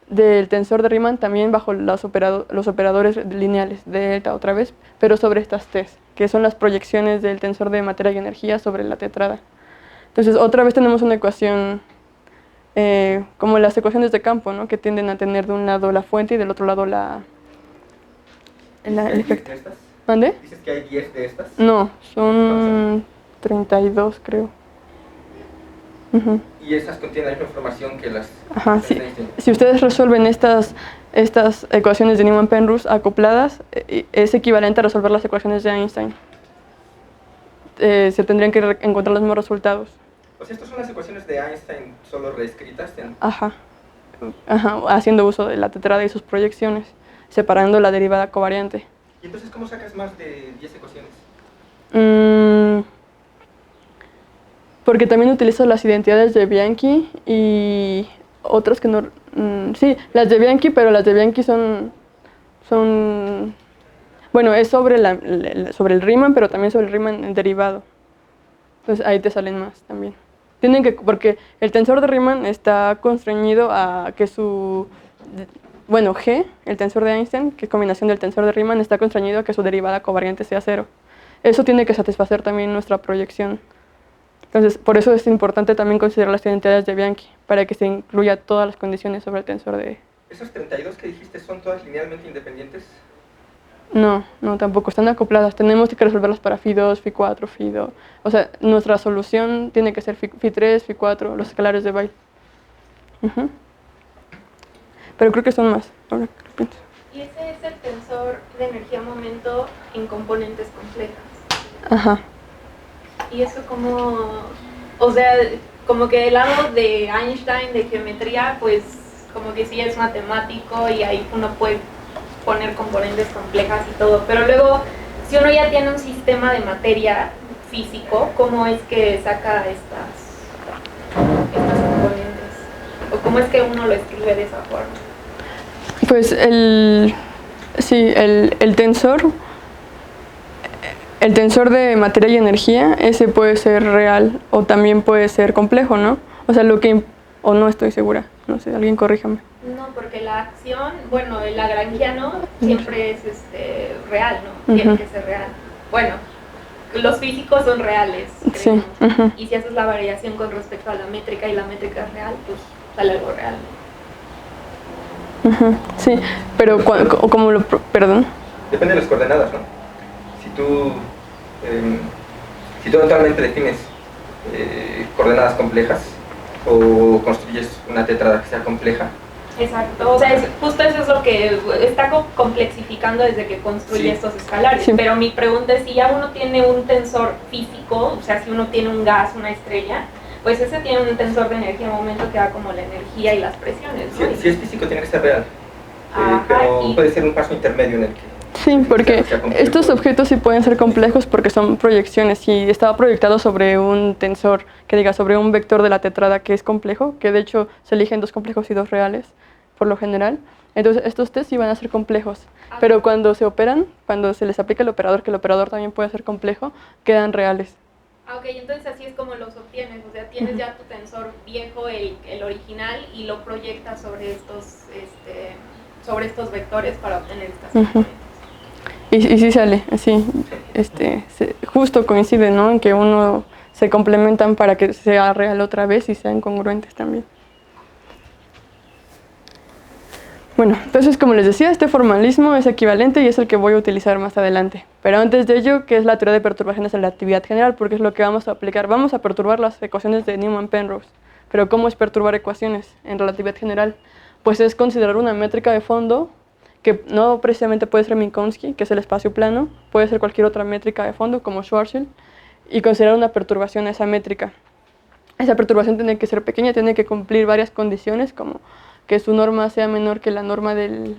del tensor de Riemann también bajo los operadores lineales, delta otra vez, pero sobre estas T's, que son las proyecciones del tensor de materia y energía sobre la tetrada. Entonces otra vez tenemos una ecuación como las ecuaciones de campo, ¿no? Que tienden a tener de un lado la fuente y del otro lado el efecto. ¿Dónde? ¿Dices que hay 10 de estas? No, son 32 creo. Uh-huh. Y esas contienen la misma información que las... Ajá, sí. Si ustedes resuelven estas ecuaciones de Newman-Penrose acopladas, es equivalente a resolver las ecuaciones de Einstein. Se tendrían que encontrar los mismos resultados. O sea, estas son las ecuaciones de Einstein solo reescritas. Ajá, haciendo uso de la tetrada y sus proyecciones, separando la derivada covariante. ¿Y entonces cómo sacas más de 10 ecuaciones? Porque también utilizo las identidades de Bianchi y otras que no... sí, las de Bianchi, pero las de Bianchi son bueno, es sobre sobre el Riemann, pero también sobre el Riemann derivado. Entonces ahí te salen más también. Porque el tensor de Riemann está constreñido a que bueno, G, el tensor de Einstein, que es combinación del tensor de Riemann, está constreñido a que su derivada covariante sea 0. Eso tiene que satisfacer también nuestra proyección. Entonces, por eso es importante también considerar las identidades de Bianchi, para que se incluya todas las condiciones sobre el tensor de... ¿Esos 32 que dijiste son todas linealmente independientes? No, tampoco, están acopladas. Tenemos que resolverlas para Φ2, Φ4, Φ2. O sea, nuestra solución tiene que ser Φ3, Φ4, los escalares de Weyl. Pero creo que son más, ahora que lo pienso. Y ese es el tensor de energía-momento en componentes complejas. Ajá. Y eso o sea, como que el lado de Einstein, de geometría, pues como que sí es matemático y ahí uno puede poner componentes complejas y todo, pero luego, si uno ya tiene un sistema de materia físico, ¿cómo es que saca estas componentes? ¿O cómo es que uno lo escribe de esa forma? Pues el tensor de materia y energía, ese puede ser real o también puede ser complejo, ¿no? O sea, o no estoy segura, no sé, alguien corríjame. No, porque la acción, bueno, el lagrangiano siempre es real, ¿no? Tiene que ser real. Bueno, los físicos son reales, creemos. Sí. Y si haces la variación con respecto a la métrica y la métrica es real, pues sale algo real. Sí, pero perdón. Depende de las coordenadas, ¿no? Si tú eventualmente defines coordenadas complejas o construyes una tetrada que sea compleja. Exacto, o sea, justo eso es lo que está complexificando desde que construye estos escalares. Sí. Pero mi pregunta es, si ya uno tiene un tensor físico, o sea, si uno tiene un gas, una estrella, pues ese tiene un tensor de energía-momento que da como la energía y las presiones, ¿no? Si es físico tiene que ser real, pero puede ser un paso intermedio en el que... Sí, porque estos objetos sí pueden ser complejos porque son proyecciones. Si estaba proyectado sobre un tensor, que diga sobre un vector de la tetrada que es complejo, que de hecho se eligen 2 complejos y 2 reales, por lo general, entonces estos test sí van a ser complejos. Pero cuando se operan, cuando se les aplica el operador, que el operador también puede ser complejo, quedan reales. Ok, entonces así es como los obtienes, o sea, tienes ya tu tensor viejo, el original, y lo proyectas sobre estos vectores para obtener estas componentes. Y sí sale, así, justo coincide, ¿no? En que uno se complementan para que sea real otra vez y sean congruentes también. Bueno, entonces como les decía, este formalismo es equivalente y es el que voy a utilizar más adelante. Pero antes de ello, ¿qué es la teoría de perturbaciones en la actividad general? Porque es lo que vamos a aplicar. Vamos a perturbar las ecuaciones de Newman-Penrose. Pero ¿cómo es perturbar ecuaciones en relatividad general? Pues es considerar una métrica de fondo que no precisamente puede ser Minkowski, que es el espacio plano, puede ser cualquier otra métrica de fondo como Schwarzschild, y considerar una perturbación a esa métrica. Esa perturbación tiene que ser pequeña, tiene que cumplir varias condiciones, como que su norma sea menor que la norma de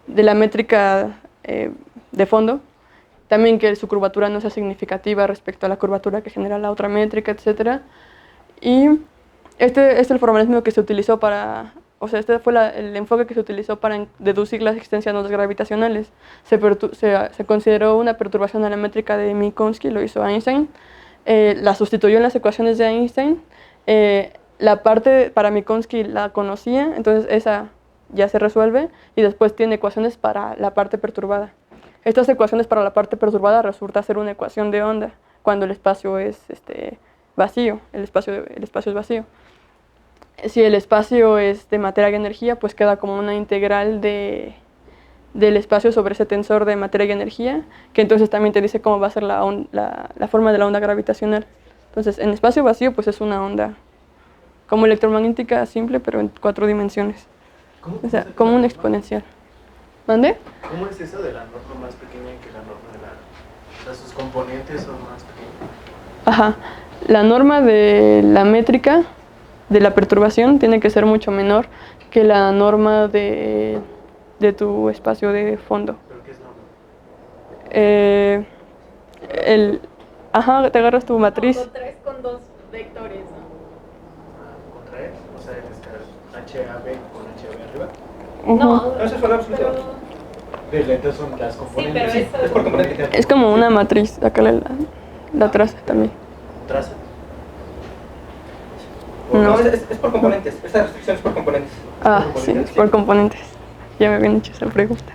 la métrica de fondo, también que su curvatura no sea significativa respecto a la curvatura que genera la otra métrica, etc. Y este es el formalismo que se utilizó este fue el enfoque que se utilizó para deducir las existencias de ondas gravitacionales. Se consideró una perturbación a la métrica de Minkowski, lo hizo Einstein, la sustituyó en las ecuaciones de Einstein, la parte para Minkowski la conocía, entonces esa ya se resuelve, y después tiene ecuaciones para la parte perturbada. Estas ecuaciones para la parte perturbada resulta ser una ecuación de onda, cuando el espacio es vacío, el espacio es vacío. Si el espacio es de materia y energía, pues queda como una integral del espacio sobre ese tensor de materia y energía, que entonces también te dice cómo va a ser la forma de la onda gravitacional. Entonces, en espacio vacío, pues es una onda como electromagnética simple, pero en 4 dimensiones. O sea, como una exponencial. ¿Dónde? ¿Cómo es eso de la norma más pequeña que la norma de o sea, sus componentes son más pequeños? Ajá. La norma de la métrica de la perturbación tiene que ser mucho menor que la norma de tu espacio de fondo. ¿Pero qué es norma? Ajá, te agarras tu matriz. Con 3 con 2 vectores, ¿no? Con 3, o sea, HAB con HB arriba. No, eso es valor absoluto. Entonces son las componentes. Sí, pero Es por componente. Es como una matriz, acá la traza también. ¿Traza? No, es por componentes. Esta restricción es por componentes. Ah, sí, es por componentes. Ya me habían hecho esa pregunta.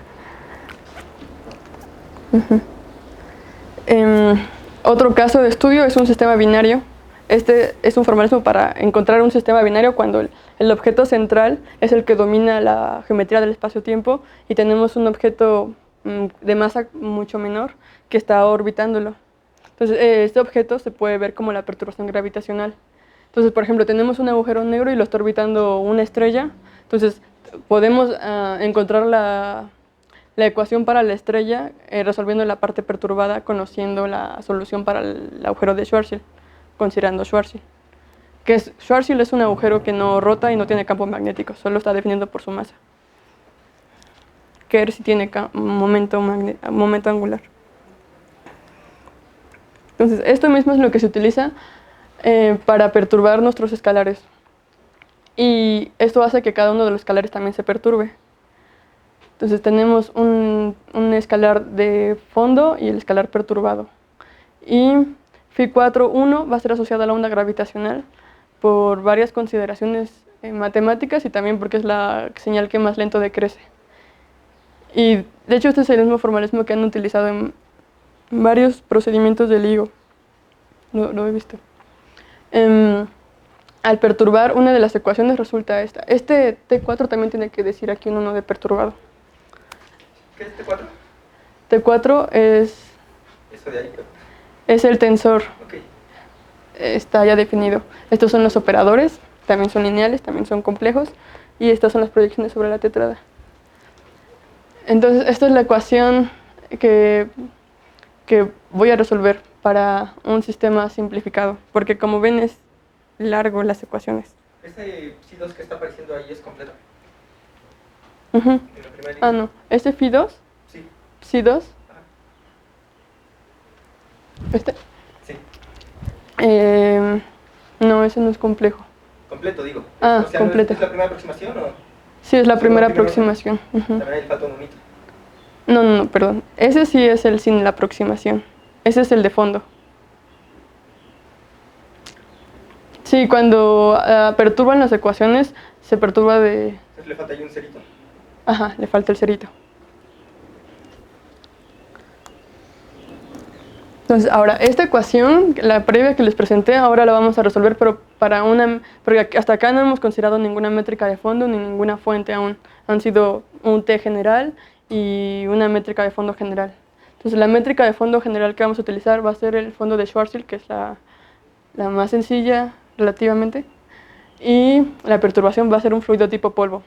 Otro caso de estudio es un sistema binario. Este es un formalismo para encontrar un sistema binario cuando el objeto central es el que domina la geometría del espacio-tiempo y tenemos un objeto de masa mucho menor que está orbitándolo. Entonces, este objeto se puede ver como la perturbación gravitacional. Entonces, por ejemplo, tenemos un agujero negro y lo está orbitando una estrella. Entonces, podemos encontrar la ecuación para la estrella resolviendo la parte perturbada, conociendo la solución para el agujero de Schwarzschild, considerando Schwarzschild. Schwarzschild es un agujero que no rota y no tiene campo magnético, solo está definido por su masa. Kerr sí tiene momento angular. Entonces, esto mismo es lo que se utiliza para perturbar nuestros escalares. Y esto hace que cada uno de los escalares también se perturbe. Entonces tenemos un escalar de fondo y el escalar perturbado. Y Φ4,1 va a ser asociado a la onda gravitacional por varias consideraciones matemáticas y también porque es la señal que más lento decrece. Y de hecho este es el mismo formalismo que han utilizado en varios procedimientos de LIGO. Lo he visto. Al perturbar una de las ecuaciones resulta esta. Este T4 también tiene que decir aquí un 1 de perturbado. ¿Qué es T4? T4 es... Eso de ahí. Es el tensor. Okay. Está ya definido. Estos son los operadores, también son lineales, también son complejos. Y estas son las proyecciones sobre la tetrada. Entonces, esta es la ecuación que voy a resolver para un sistema simplificado. Porque como ven es largo las ecuaciones. ¿Ese Psi2 que está apareciendo ahí es completo? En la primera línea. no. ¿Este Φ2? Sí. ¿Psi2? Ajá. ¿Este? Sí. No, ese no es complejo. Completo, digo. Ah, o sea, completo. ¿Es la primera aproximación o...? Sí, es la Sí, primera la primera aproximación. También ahí falta un unito. No, perdón. Ese sí es el sin la aproximación. Ese es el de fondo. Sí, cuando perturban las ecuaciones, se perturba de... Entonces le falta ahí un cerito. Ajá, le falta el cerito. Entonces, ahora, esta ecuación, la previa que les presenté, ahora la vamos a resolver, pero porque hasta acá no hemos considerado ninguna métrica de fondo ni ninguna fuente aún. Han sido un T general y una métrica de fondo general. Entonces, la métrica de fondo general que vamos a utilizar va a ser el fondo de Schwarzschild, que es la más sencilla relativamente, y la perturbación va a ser un fluido tipo polvo.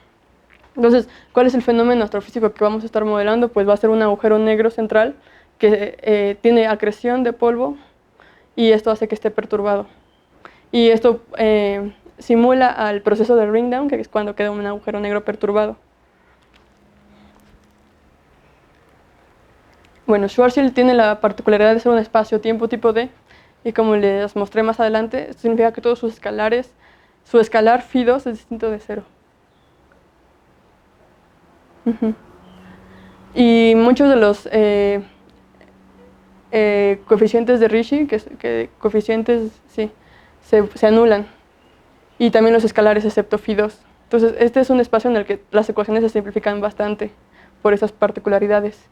Entonces, ¿cuál es el fenómeno astrofísico que vamos a estar modelando? Pues va a ser un agujero negro central que tiene acreción de polvo y esto hace que esté perturbado. Y esto simula al proceso de Ringdown, que es cuando queda un agujero negro perturbado. Bueno, Schwarzschild tiene la particularidad de ser un espacio-tiempo tipo D, y como les mostré más adelante, esto significa que todos sus escalares, su escalar Φ2 es distinto de cero. Y muchos de los coeficientes de Ricci, coeficientes, sí, se anulan. Y también los escalares excepto Φ2. Entonces, este es un espacio en el que las ecuaciones se simplifican bastante por esas particularidades.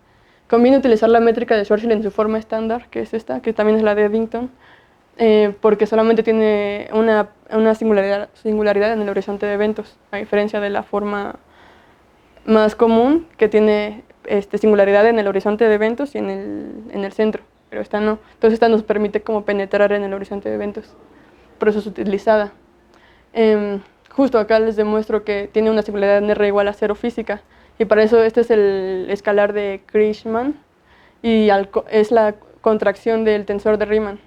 Conviene utilizar la métrica de Schwarzschild en su forma estándar, que es esta, que también es la de Eddington, porque solamente tiene una singularidad en el horizonte de eventos, a diferencia de la forma más común, que tiene singularidad en el horizonte de eventos y en el centro, pero esta no. Entonces esta nos permite como penetrar en el horizonte de eventos, por eso es utilizada. Justo acá les demuestro que tiene una singularidad en R igual a 0 física, y para eso este es el escalar de Krishnan, y es la contracción del tensor de Riemann.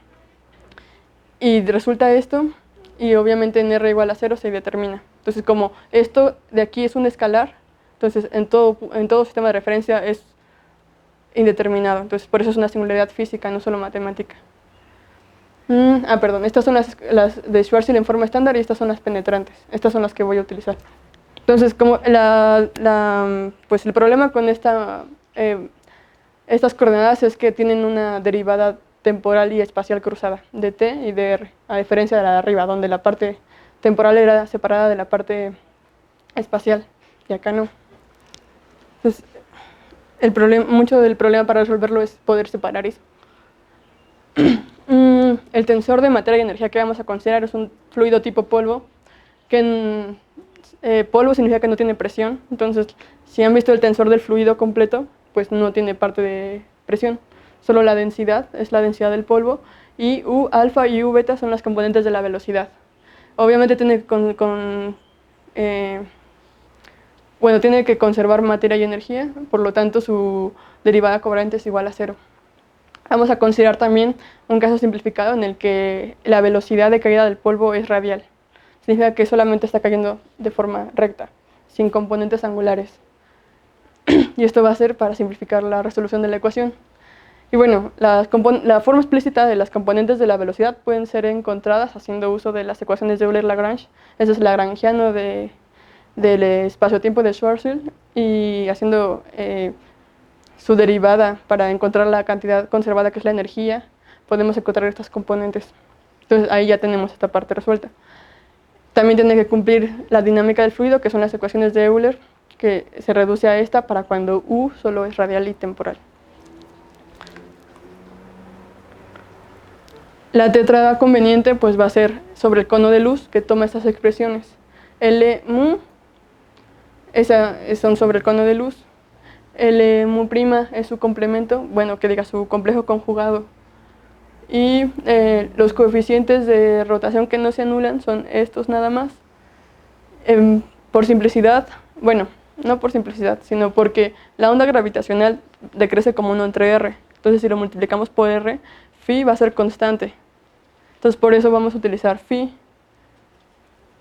Y resulta esto, y obviamente en R igual a 0 se determina. Entonces como esto de aquí es un escalar, entonces en todo sistema de referencia es indeterminado. Entonces por eso es una singularidad física, no solo matemática. Perdón, estas son las de Schwarzschild en forma estándar y estas son las penetrantes. Estas son las que voy a utilizar. Entonces, como pues el problema con estas coordenadas es que tienen una derivada temporal y espacial cruzada de t y de r, a diferencia de la de arriba, donde la parte temporal era separada de la parte espacial, y acá no. Entonces, mucho del problema para resolverlo es poder separar eso. El tensor de materia y energía que vamos a considerar es un fluido tipo polvo, que polvo significa que no tiene presión. Entonces, si han visto el tensor del fluido completo, pues no tiene parte de presión, solo la densidad, es la densidad del polvo, y U alfa y U beta son las componentes de la velocidad. Obviamente tiene tiene que conservar materia y energía, por lo tanto su derivada covalente es igual a 0. Vamos a considerar también un caso simplificado en el que la velocidad de caída del polvo es radial. Significa que solamente está cayendo de forma recta, sin componentes angulares. Y esto va a ser para simplificar la resolución de la ecuación. Y bueno, la forma explícita de las componentes de la velocidad pueden ser encontradas haciendo uso de las ecuaciones de Euler-Lagrange. Ese es el lagrangiano del espacio-tiempo de Schwarzschild, y haciendo su derivada para encontrar la cantidad conservada, que es la energía, podemos encontrar estas componentes. Entonces ahí ya tenemos esta parte resuelta. También tiene que cumplir la dinámica del fluido, que son las ecuaciones de Euler, que se reduce a esta para cuando U solo es radial y temporal. La tétrada conveniente pues va a ser sobre el cono de luz, que toma estas expresiones. L mu, esas son sobre el cono de luz. L mu prima es su complemento, su complejo conjugado. Y los coeficientes de rotación que no se anulan son estos nada más. Por simplicidad, no por simplicidad, sino porque la onda gravitacional decrece como 1 entre r. Entonces si lo multiplicamos por r, phi va a ser constante. Entonces por eso vamos a utilizar phi.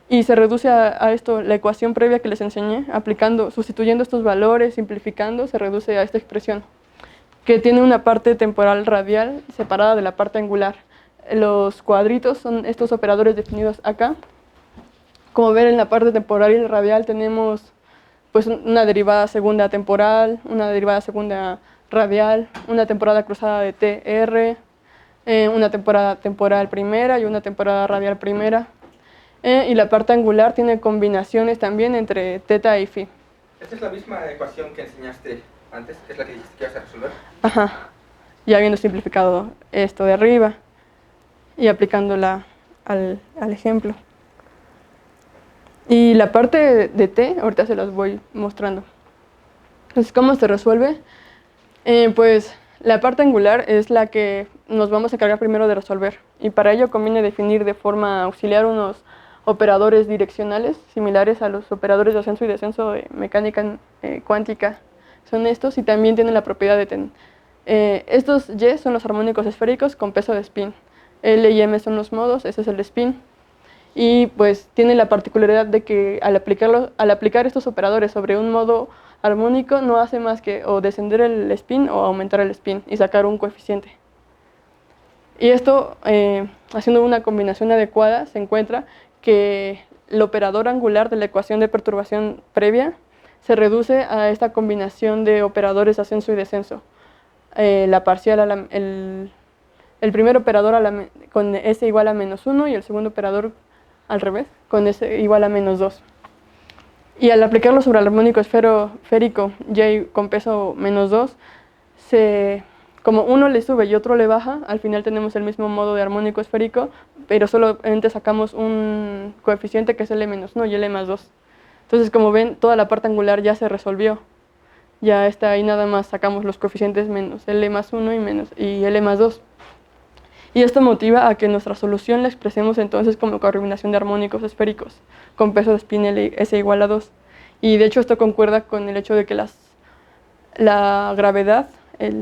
Y se reduce a esto, la ecuación previa que les enseñé, sustituyendo estos valores, simplificando, se reduce a esta expresión, que tiene una parte temporal radial separada de la parte angular. Los cuadritos son estos operadores definidos acá. Como ven, en la parte temporal y radial tenemos pues una derivada segunda temporal, una derivada segunda radial, una temporada cruzada de TR, una temporada temporal primera y una temporada radial primera. Y la parte angular tiene combinaciones también entre teta y phi. Esta es la misma ecuación que enseñaste antes, que es la que dijiste que ibas a resolver. Ajá, ya habiendo simplificado esto de arriba y aplicándola al ejemplo. Y la parte de t, ahorita se las voy mostrando. Entonces, ¿cómo se resuelve? Pues la parte angular es la que nos vamos a encargar primero de resolver. Y para ello conviene definir de forma auxiliar unos operadores direccionales similares a los operadores de ascenso y descenso de mecánica cuántica. Son estos, y también tienen la propiedad de estos y son los armónicos esféricos con peso de spin. L y m son los modos, ese es el spin. Y pues tiene la particularidad de que al aplicar estos operadores sobre un modo armónico no hace más que o descender el spin o aumentar el spin y sacar un coeficiente. Y esto, haciendo una combinación adecuada, se encuentra que el operador angular de la ecuación de perturbación previa se reduce a esta combinación de operadores de ascenso y descenso. La parcial, el primer operador con s igual a menos 1 y el segundo operador al revés, con s igual a menos 2. Y al aplicarlo sobre el armónico esférico J con peso menos 2, como uno le sube y otro le baja, al final tenemos el mismo modo de armónico esférico, pero solamente sacamos un coeficiente que es L menos 1 y L más 2. Entonces, como ven, toda la parte angular ya se resolvió. Ya está ahí, nada más sacamos los coeficientes menos L más 1 y L más 2. Y esto motiva a que nuestra solución la expresemos entonces como combinación de armónicos esféricos, con peso de spin S igual a 2. Y de hecho esto concuerda con el hecho de que la gravedad,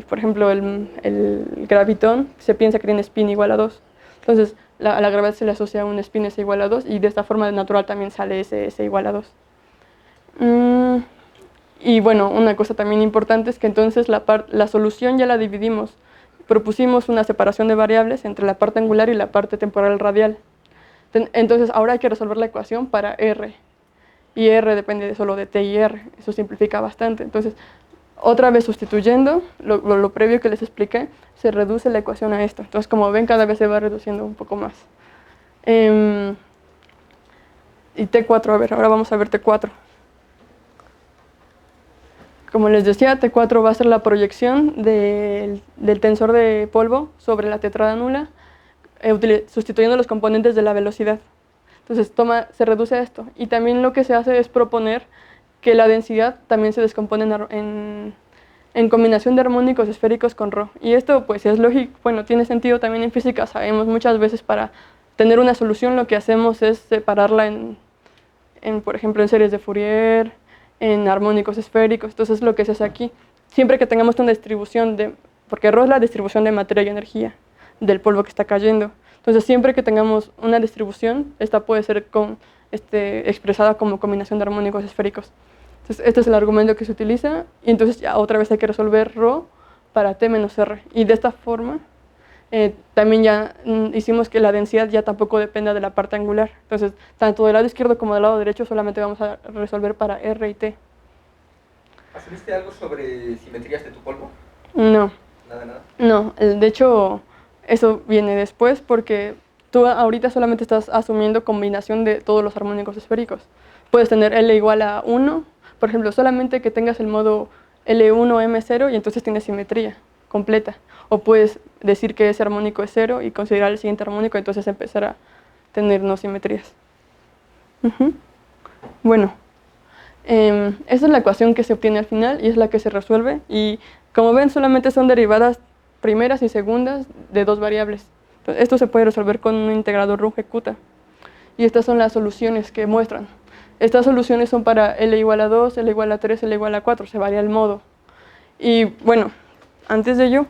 por ejemplo el gravitón, se piensa que tiene spin igual a 2. Entonces a la gravedad se le asocia un spin S igual a 2 y de esta forma de natural también sale S igual a 2. Y bueno, una cosa también importante es que entonces la solución ya la dividimos propusimos una separación de variables entre la parte angular y la parte temporal radial. Entonces ahora hay que resolver la ecuación para R, y R depende solo de T y R, eso simplifica bastante. Entonces, otra vez sustituyendo lo previo que les expliqué, se reduce la ecuación a esto. Entonces, como ven, cada vez se va reduciendo un poco más. Y T4, a ver, ahora vamos a ver T4. Como les decía, T4 va a ser la proyección del tensor de polvo sobre la tetrada nula, sustituyendo los componentes de la velocidad. Entonces se reduce a esto. Y también lo que se hace es proponer que la densidad también se descompone en combinación de armónicos esféricos con ρ. Y esto pues es lógico, bueno, tiene sentido también en física. Sabemos muchas veces para tener una solución lo que hacemos es separarla por ejemplo, en series de Fourier, en armónicos esféricos. Entonces lo que se hace aquí, siempre que tengamos una distribución porque ρ es la distribución de materia y energía del polvo que está cayendo. Entonces siempre que tengamos una distribución, esta puede ser expresada como combinación de armónicos esféricos. Entonces este es el argumento que se utiliza, y entonces ya otra vez hay que resolver ρ para T menos R. Y de esta forma también ya hicimos que la densidad ya tampoco dependa de la parte angular. Entonces tanto del lado izquierdo como del lado derecho solamente vamos a resolver para R y T. ¿Asumiste algo sobre simetrías de tu polvo? No. Nada. No, de hecho eso viene después, porque tú ahorita solamente estás asumiendo combinación de todos los armónicos esféricos. Puedes tener L igual a 1, por ejemplo, solamente que tengas el modo L1M0 y entonces tienes simetría completa. O puedes decir que ese armónico es 0 y considerar el siguiente armónico, y entonces empezar a tener no simetrías. Bueno, esa es la ecuación que se obtiene al final y es la que se resuelve. Y como ven, solamente son derivadas primeras y segundas de dos variables. Entonces, esto se puede resolver con un integrador Runge-Kutta. Y estas son las soluciones que muestran. Estas soluciones son para L igual a 2, L igual a 3, L igual a 4, se varía el modo. Y bueno, antes de ello,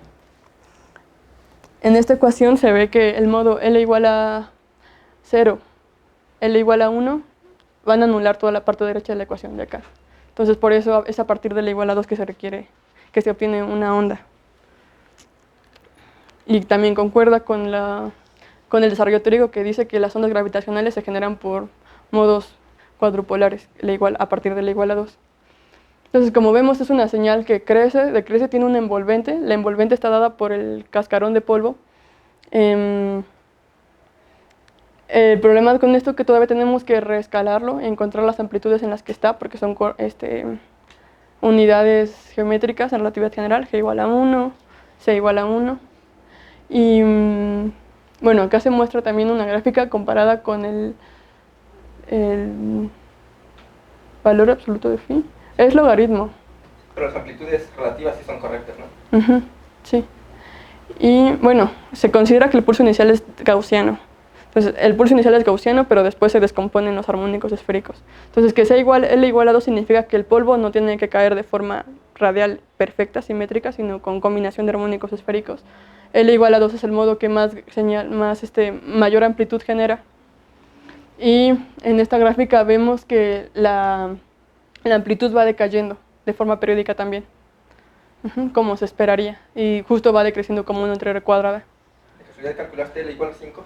en esta ecuación se ve que el modo L igual a 0, L igual a 1, van a anular toda la parte derecha de la ecuación de acá. Entonces por eso es a partir de L igual a 2 que se requiere, que se obtiene una onda. Y también concuerda con el desarrollo teórico que dice que las ondas gravitacionales se generan por modos cuadrupolares, a partir de L igual a 2. Entonces, como vemos, es una señal que crece, tiene un envolvente. La envolvente está dada por el cascarón de polvo. El problema con esto es que todavía tenemos que reescalarlo, encontrar las amplitudes en las que está, porque son unidades geométricas en relatividad general, G igual a 1, C igual a 1. Y bueno, acá se muestra también una gráfica comparada con el valor absoluto de phi. Es logaritmo. Pero las amplitudes relativas sí son correctas, ¿no? Sí. Y bueno, se considera que el pulso inicial es gaussiano. Entonces, el pulso inicial es gaussiano, pero después se descomponen los armónicos esféricos. Entonces, que sea L igual a 2 significa que el polvo no tiene que caer de forma radial perfecta, simétrica, sino con combinación de armónicos esféricos. L igual a 2 es el modo que mayor amplitud genera. Y en esta gráfica vemos que la amplitud va decayendo de forma periódica también, como se esperaría, y justo va decreciendo como 1 entre R cuadrada. ¿De casualidad calculaste L igual a 5?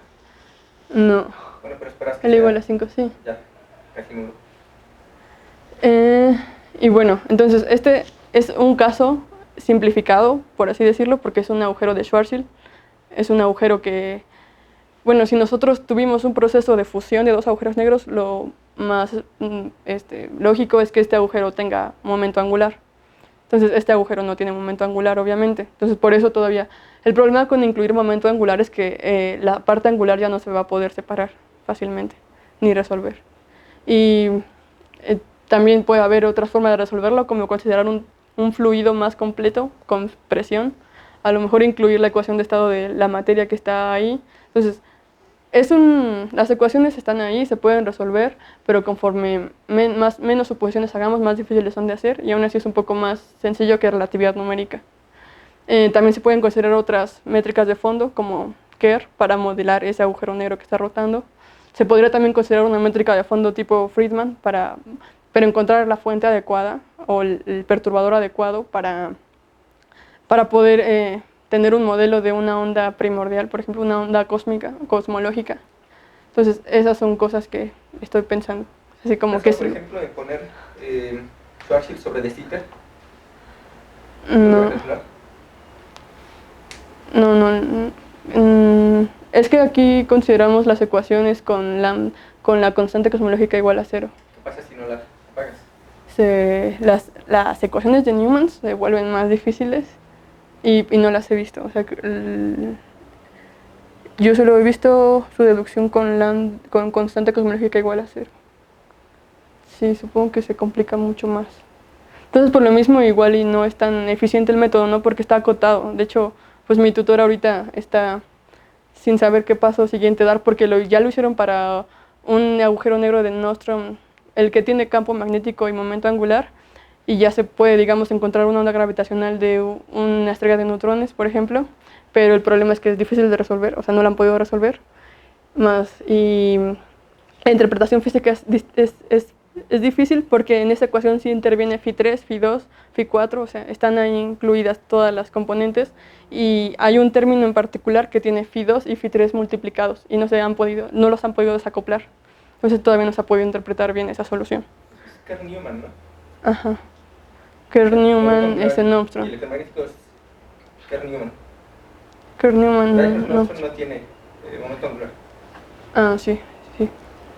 No. Bueno, pero esperas que L igual a 5, sí. Ya, casi nulo. Y bueno, entonces este es un caso simplificado, por así decirlo, porque es un agujero de Schwarzschild. Es un agujero que, bueno, si nosotros tuvimos un proceso de fusión de dos agujeros negros, lo más lógico es que este agujero tenga momento angular. Entonces este agujero no tiene momento angular, obviamente. Entonces por eso todavía, el problema con incluir momento angular es que la parte angular ya no se va a poder separar fácilmente, ni resolver. Y también puede haber otras formas de resolverlo, como considerar un fluido más completo, con presión. A lo mejor incluir la ecuación de estado de la materia que está ahí. Entonces, las ecuaciones están ahí, se pueden resolver, pero conforme menos suposiciones hagamos, más difíciles son de hacer, y aún así es un poco más sencillo que relatividad numérica. También se pueden considerar otras métricas de fondo, como Kerr, para modelar ese agujero negro que está rotando. Se podría también considerar una métrica de fondo tipo Friedman, pero encontrar la fuente adecuada o el perturbador adecuado para poder tener un modelo de una onda primordial, por ejemplo, una onda cósmica, cosmológica. Entonces, esas son cosas que estoy pensando. Así como que por ejemplo, de poner Schwarzschild sobre De Sitter. No. Es que aquí consideramos las ecuaciones con la constante cosmológica igual a 0. ¿Qué pasa si no la apagas? Las ecuaciones de Newman se vuelven más difíciles y no las he visto. O sea, yo solo he visto su deducción con constante cosmológica igual a 0. Sí, supongo que se complica mucho más. Entonces, por lo mismo, igual y no es tan eficiente el método, ¿no? Porque está acotado. De hecho, pues mi tutor ahorita está sin saber qué paso siguiente dar, porque ya lo hicieron para un agujero negro de Nostrum, el que tiene campo magnético y momento angular, y ya se puede, digamos, encontrar una onda gravitacional de una estrella de neutrones, por ejemplo, pero el problema es que es difícil de resolver, o sea, no la han podido resolver más, y la interpretación física es difícil porque en esa ecuación sí interviene Φ3, Φ2, Φ4, o sea, están ahí incluidas todas las componentes y hay un término en particular que tiene Φ2 y Φ3 multiplicados y no los han podido desacoplar. Entonces todavía no se ha podido interpretar bien esa solución. Es Kerr-Newman, ¿no? Ajá. Kerr-Newman es en Armstrong. Y el electromagnético es Kerr-Newman. Kerr-Newman no tiene momento angular. Ah, sí.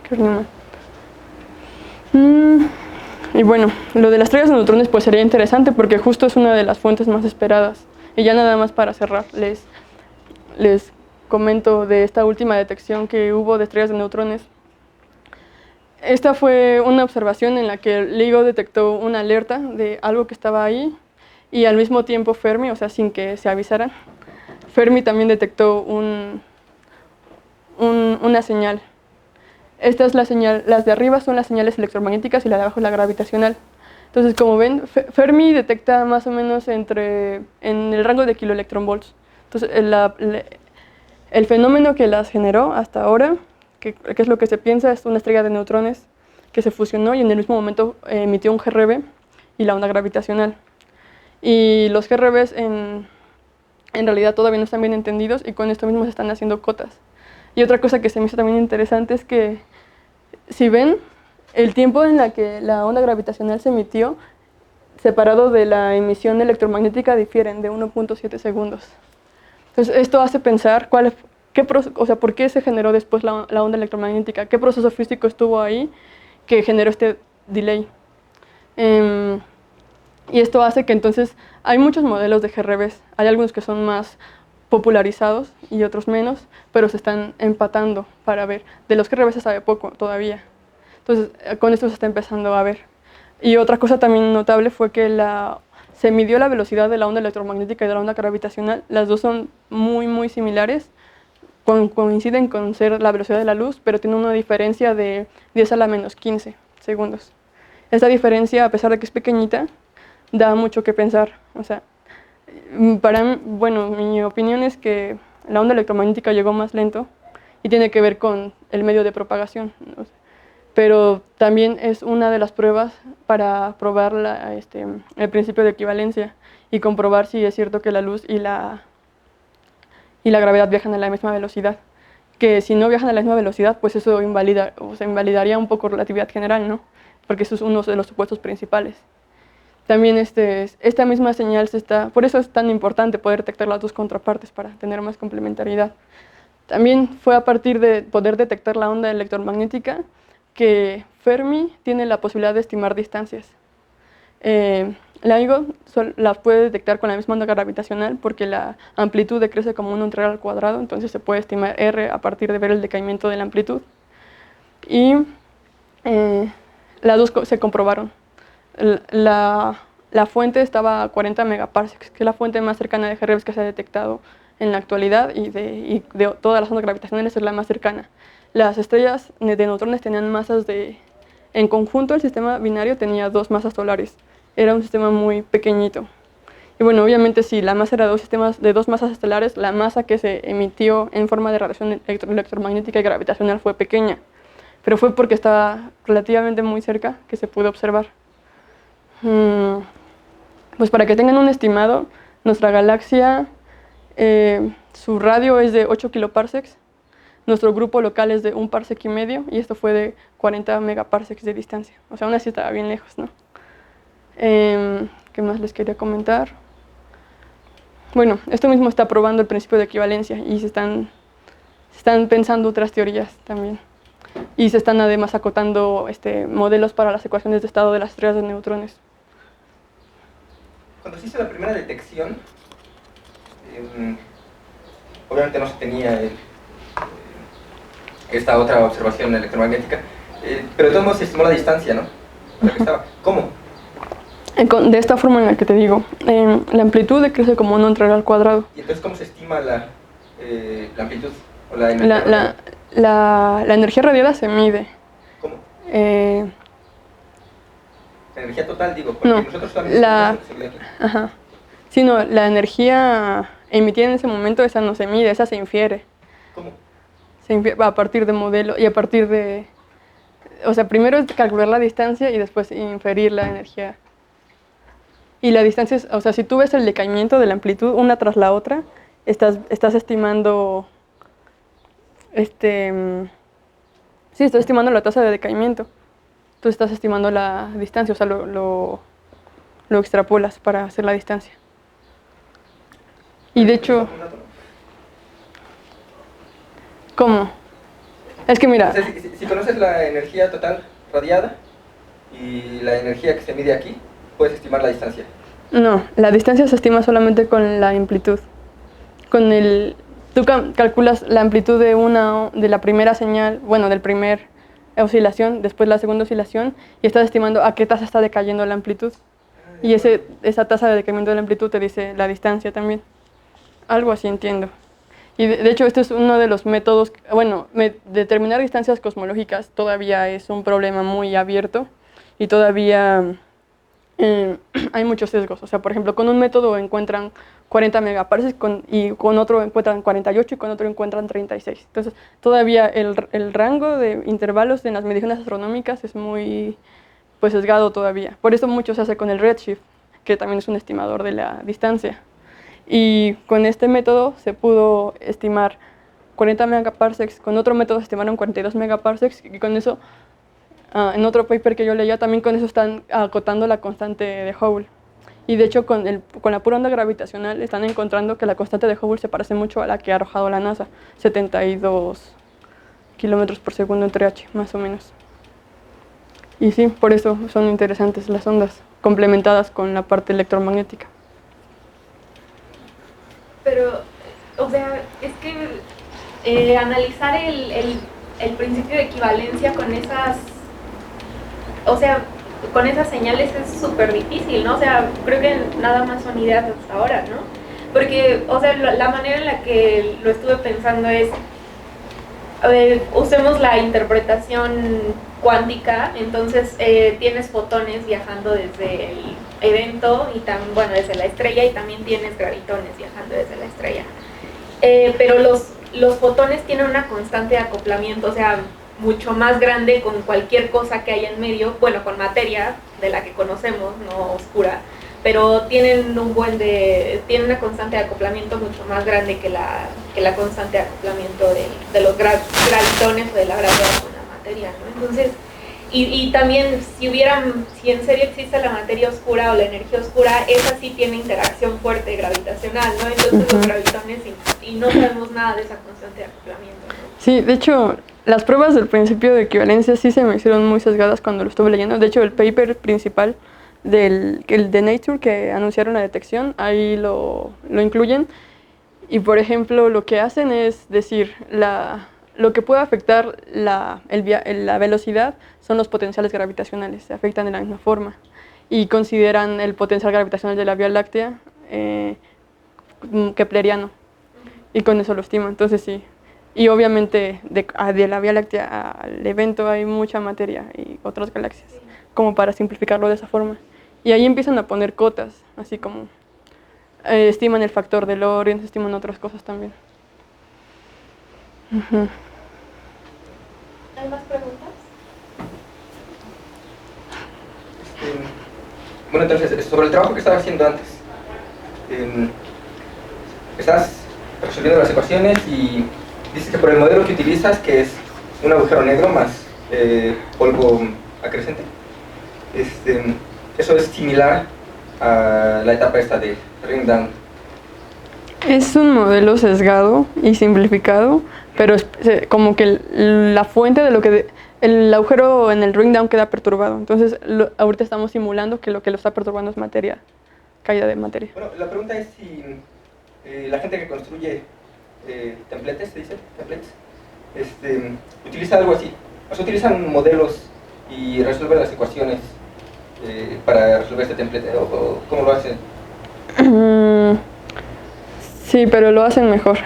Kerr-Newman. Y bueno, lo de las estrellas de neutrones pues sería interesante porque justo es una de las fuentes más esperadas. Y ya nada más para cerrar, les comento de esta última detección que hubo de estrellas de neutrones. Esta fue una observación en la que LIGO detectó una alerta de algo que estaba ahí y al mismo tiempo Fermi, o sea, sin que se avisaran, Fermi también detectó una señal. Esta es la señal, las de arriba son las señales electromagnéticas y la de abajo es la gravitacional. Entonces, como ven, Fermi detecta más o menos en el rango de kiloelectronvolts. Entonces, el fenómeno que las generó hasta ahora, que es lo que se piensa, es una estrella de neutrones que se fusionó y en el mismo momento emitió un GRB y la onda gravitacional. Y los GRBs en realidad todavía no están bien entendidos y con esto mismo se están haciendo cotas. Y otra cosa que se me hizo también interesante es que, si ven, el tiempo en la que la onda gravitacional se emitió, separado de la emisión electromagnética, difieren de 1.7 segundos. Entonces, esto hace pensar por qué se generó después la onda electromagnética, qué proceso físico estuvo ahí que generó este delay. Y esto hace que entonces hay muchos modelos de GRBs, hay algunos que son más popularizados y otros menos, pero se están empatando para ver. De los GRB se sabe poco todavía. Entonces, con esto se está empezando a ver. Y otra cosa también notable fue que se midió la velocidad de la onda electromagnética y de la onda gravitacional. Las dos son muy, muy similares. Coinciden con ser la velocidad de la luz, pero tienen una diferencia de 10 a la menos 15 segundos. Esta diferencia, a pesar de que es pequeñita, da mucho que pensar. O sea, mi opinión es que la onda electromagnética llegó más lento y tiene que ver con el medio de propagación, ¿no? Pero también es una de las pruebas para probar el principio de equivalencia y comprobar si es cierto que la luz y la gravedad viajan a la misma velocidad. Que si no viajan a la misma velocidad, pues eso invalidaría un poco relatividad general, ¿no? Porque eso es uno de los supuestos principales. También esta misma señal por eso es tan importante poder detectar las dos contrapartes para tener más complementariedad. También fue a partir de poder detectar la onda electromagnética que Fermi tiene la posibilidad de estimar distancias. LIGO la puede detectar con la misma onda gravitacional porque la amplitud decrece como una integral al cuadrado, entonces se puede estimar R a partir de ver el decaimiento de la amplitud. Y las dos se comprobaron. La fuente estaba a 40 megaparsecs, que es la fuente más cercana de GRBs que se ha detectado en la actualidad y de todas las ondas gravitacionales es la más cercana. Las estrellas de neutrones tenían masas en conjunto el sistema binario tenía 2 masas solares. Era un sistema muy pequeñito. Y bueno, obviamente si la masa era de 2 masas estelares, la masa que se emitió en forma de radiación electromagnética y gravitacional fue pequeña. Pero fue porque estaba relativamente muy cerca que se pudo observar. Pues para que tengan un estimado, nuestra galaxia Su radio es de 8 kiloparsecs. Nuestro grupo local es de 1,5 parsec y esto fue de 40 megaparsecs de distancia. O sea, aún así estaba bien lejos, ¿no? ¿Qué más les quería comentar? Bueno, esto mismo está probando el principio de equivalencia y se están pensando otras teorías también. Y se están además acotando modelos para las ecuaciones de estado de las estrellas de neutrones. Cuando se hizo la primera detección, obviamente no se tenía esta otra observación electromagnética, pero de todos modos se estimó la distancia, ¿no? La que estaba. ¿Cómo? De esta forma en la que te digo, la amplitud decrece como 1 entre r al cuadrado. ¿Y entonces cómo se estima la amplitud o la energía? La energía radiada se mide. ¿Cómo? La energía total, digo, porque no, nosotros solamente sabemos lo que se mide aquí. Ajá. Sí, no, la energía emitida en ese momento, esa no se mide, esa se infiere. ¿Cómo? Se infiere a partir de modelo y a partir de... O sea, primero es calcular la distancia y después inferir la energía. Y la distancia es, o sea, si tú ves el decaimiento de la amplitud una tras la otra, estás estimando... Sí, estás estimando la tasa de decaimiento. Tú estás estimando la distancia, o sea, lo extrapolas para hacer la distancia. Y de hecho... ¿Cómo? Es que mira... O sea, si conoces la energía total radiada y la energía que se mide aquí, puedes estimar la distancia. No, la distancia se estima solamente con la amplitud. Tú calculas la amplitud de la primera señal, bueno, del primer oscilación, después la segunda oscilación, y estás estimando a qué tasa está decayendo la amplitud. Y esa tasa de decaimiento de la amplitud te dice la distancia también. Algo así entiendo. Y de hecho este es uno de los métodos, bueno, determinar distancias cosmológicas todavía es un problema muy abierto y todavía hay muchos sesgos. O sea, por ejemplo, con un método encuentran 40 megaparsecs y con otro encuentran 48 y con otro encuentran 36. Entonces, todavía el rango de intervalos en las mediciones astronómicas es muy sesgado todavía. Por eso mucho se hace con el redshift, que también es un estimador de la distancia. Y con este método se pudo estimar 40 megaparsecs, con otro método se estimaron 42 megaparsecs y con eso, en otro paper que yo leía, también con eso están acotando la constante de Hubble. Y de hecho con la pura onda gravitacional están encontrando que la constante de Hubble se parece mucho a la que ha arrojado la NASA, 72 kilómetros por segundo entre H, más o menos. Y sí, por eso son interesantes las ondas, complementadas con la parte electromagnética. Pero, o sea, es que analizar el principio de equivalencia con esas, o sea, con esas señales es súper difícil, ¿no? O sea, creo que nada más son ideas hasta ahora, ¿no? Porque, o sea, la manera en la que lo estuve pensando es, usemos la interpretación cuántica, entonces tienes fotones viajando desde el evento y también, bueno, desde la estrella, y también tienes gravitones viajando desde la estrella. Pero los fotones tienen una constante de acoplamiento, o sea, mucho más grande con cualquier cosa que haya en medio, bueno, con materia de la que conocemos, no oscura, pero tienen tienen una constante de acoplamiento mucho más grande que la constante de acoplamiento de los gravitones o de la gravedad con la materia, ¿no? Entonces, y también si en serio existe la materia oscura o la energía oscura, esa sí tiene interacción fuerte gravitacional, ¿no? Entonces los gravitones y no sabemos nada de esa constante de acoplamiento, ¿no? Sí, de hecho, las pruebas del principio de equivalencia sí se me hicieron muy sesgadas cuando lo estuve leyendo. De hecho, el paper principal el de Nature que anunciaron la detección, ahí lo incluyen. Y por ejemplo, lo que hacen es decir, lo que puede afectar la velocidad son los potenciales gravitacionales, se afectan de la misma forma. Y consideran el potencial gravitacional de la Vía Láctea kepleriano. Y con eso lo estiman, entonces sí. Y obviamente de la Vía Láctea al evento hay mucha materia y otras galaxias, como para simplificarlo de esa forma. Y ahí empiezan a poner cotas, así como estiman el factor de Lorentz, estiman otras cosas también. ¿Hay más preguntas? Bueno, entonces, sobre el trabajo que estaba haciendo antes, estás resolviendo las ecuaciones y dices que por el modelo que utilizas, que es un agujero negro más polvo acrecente, eso es similar a la etapa esta de ring down. Es un modelo sesgado y simplificado, pero es como que la fuente de lo que el agujero en el ring down queda perturbado. Entonces ahorita estamos simulando que lo está perturbando es materia, caída de materia. Bueno, la pregunta es si la gente que construye templates, se dice, templates, utiliza algo así. O sea, utilizan modelos y resuelven las ecuaciones para resolver este template, o ¿cómo lo hacen? Sí, pero lo hacen mejor.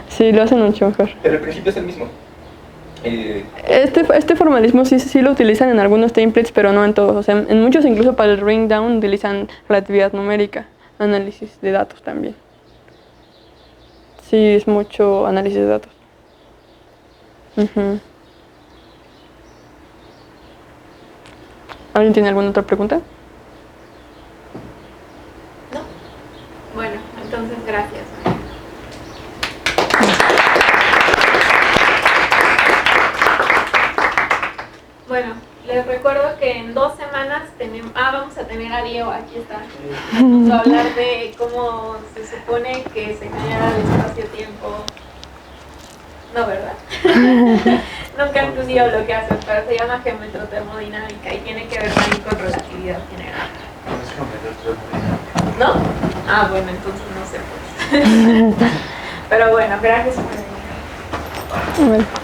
Sí, lo hacen mucho mejor. Pero el principio es el mismo. Este formalismo sí lo utilizan en algunos templates, pero no en todos. O sea, en muchos, incluso para el ring down, utilizan relatividad numérica, análisis de datos también. Sí, es mucho análisis de datos. ¿Alguien tiene alguna otra pregunta? No. Bueno, entonces gracias. Bueno, les recuerdo que en 2 semanas vamos a tener a Diego, aquí está. Vamos a hablar de cómo se supone que se genera el espacio-tiempo. No, ¿verdad? Nunca he entendido lo que hace, pero se llama geometrotermodinámica y tiene que ver también con relatividad general. ¿No? Ah, bueno, entonces no sé pues. Pero bueno, gracias por venir. Bueno.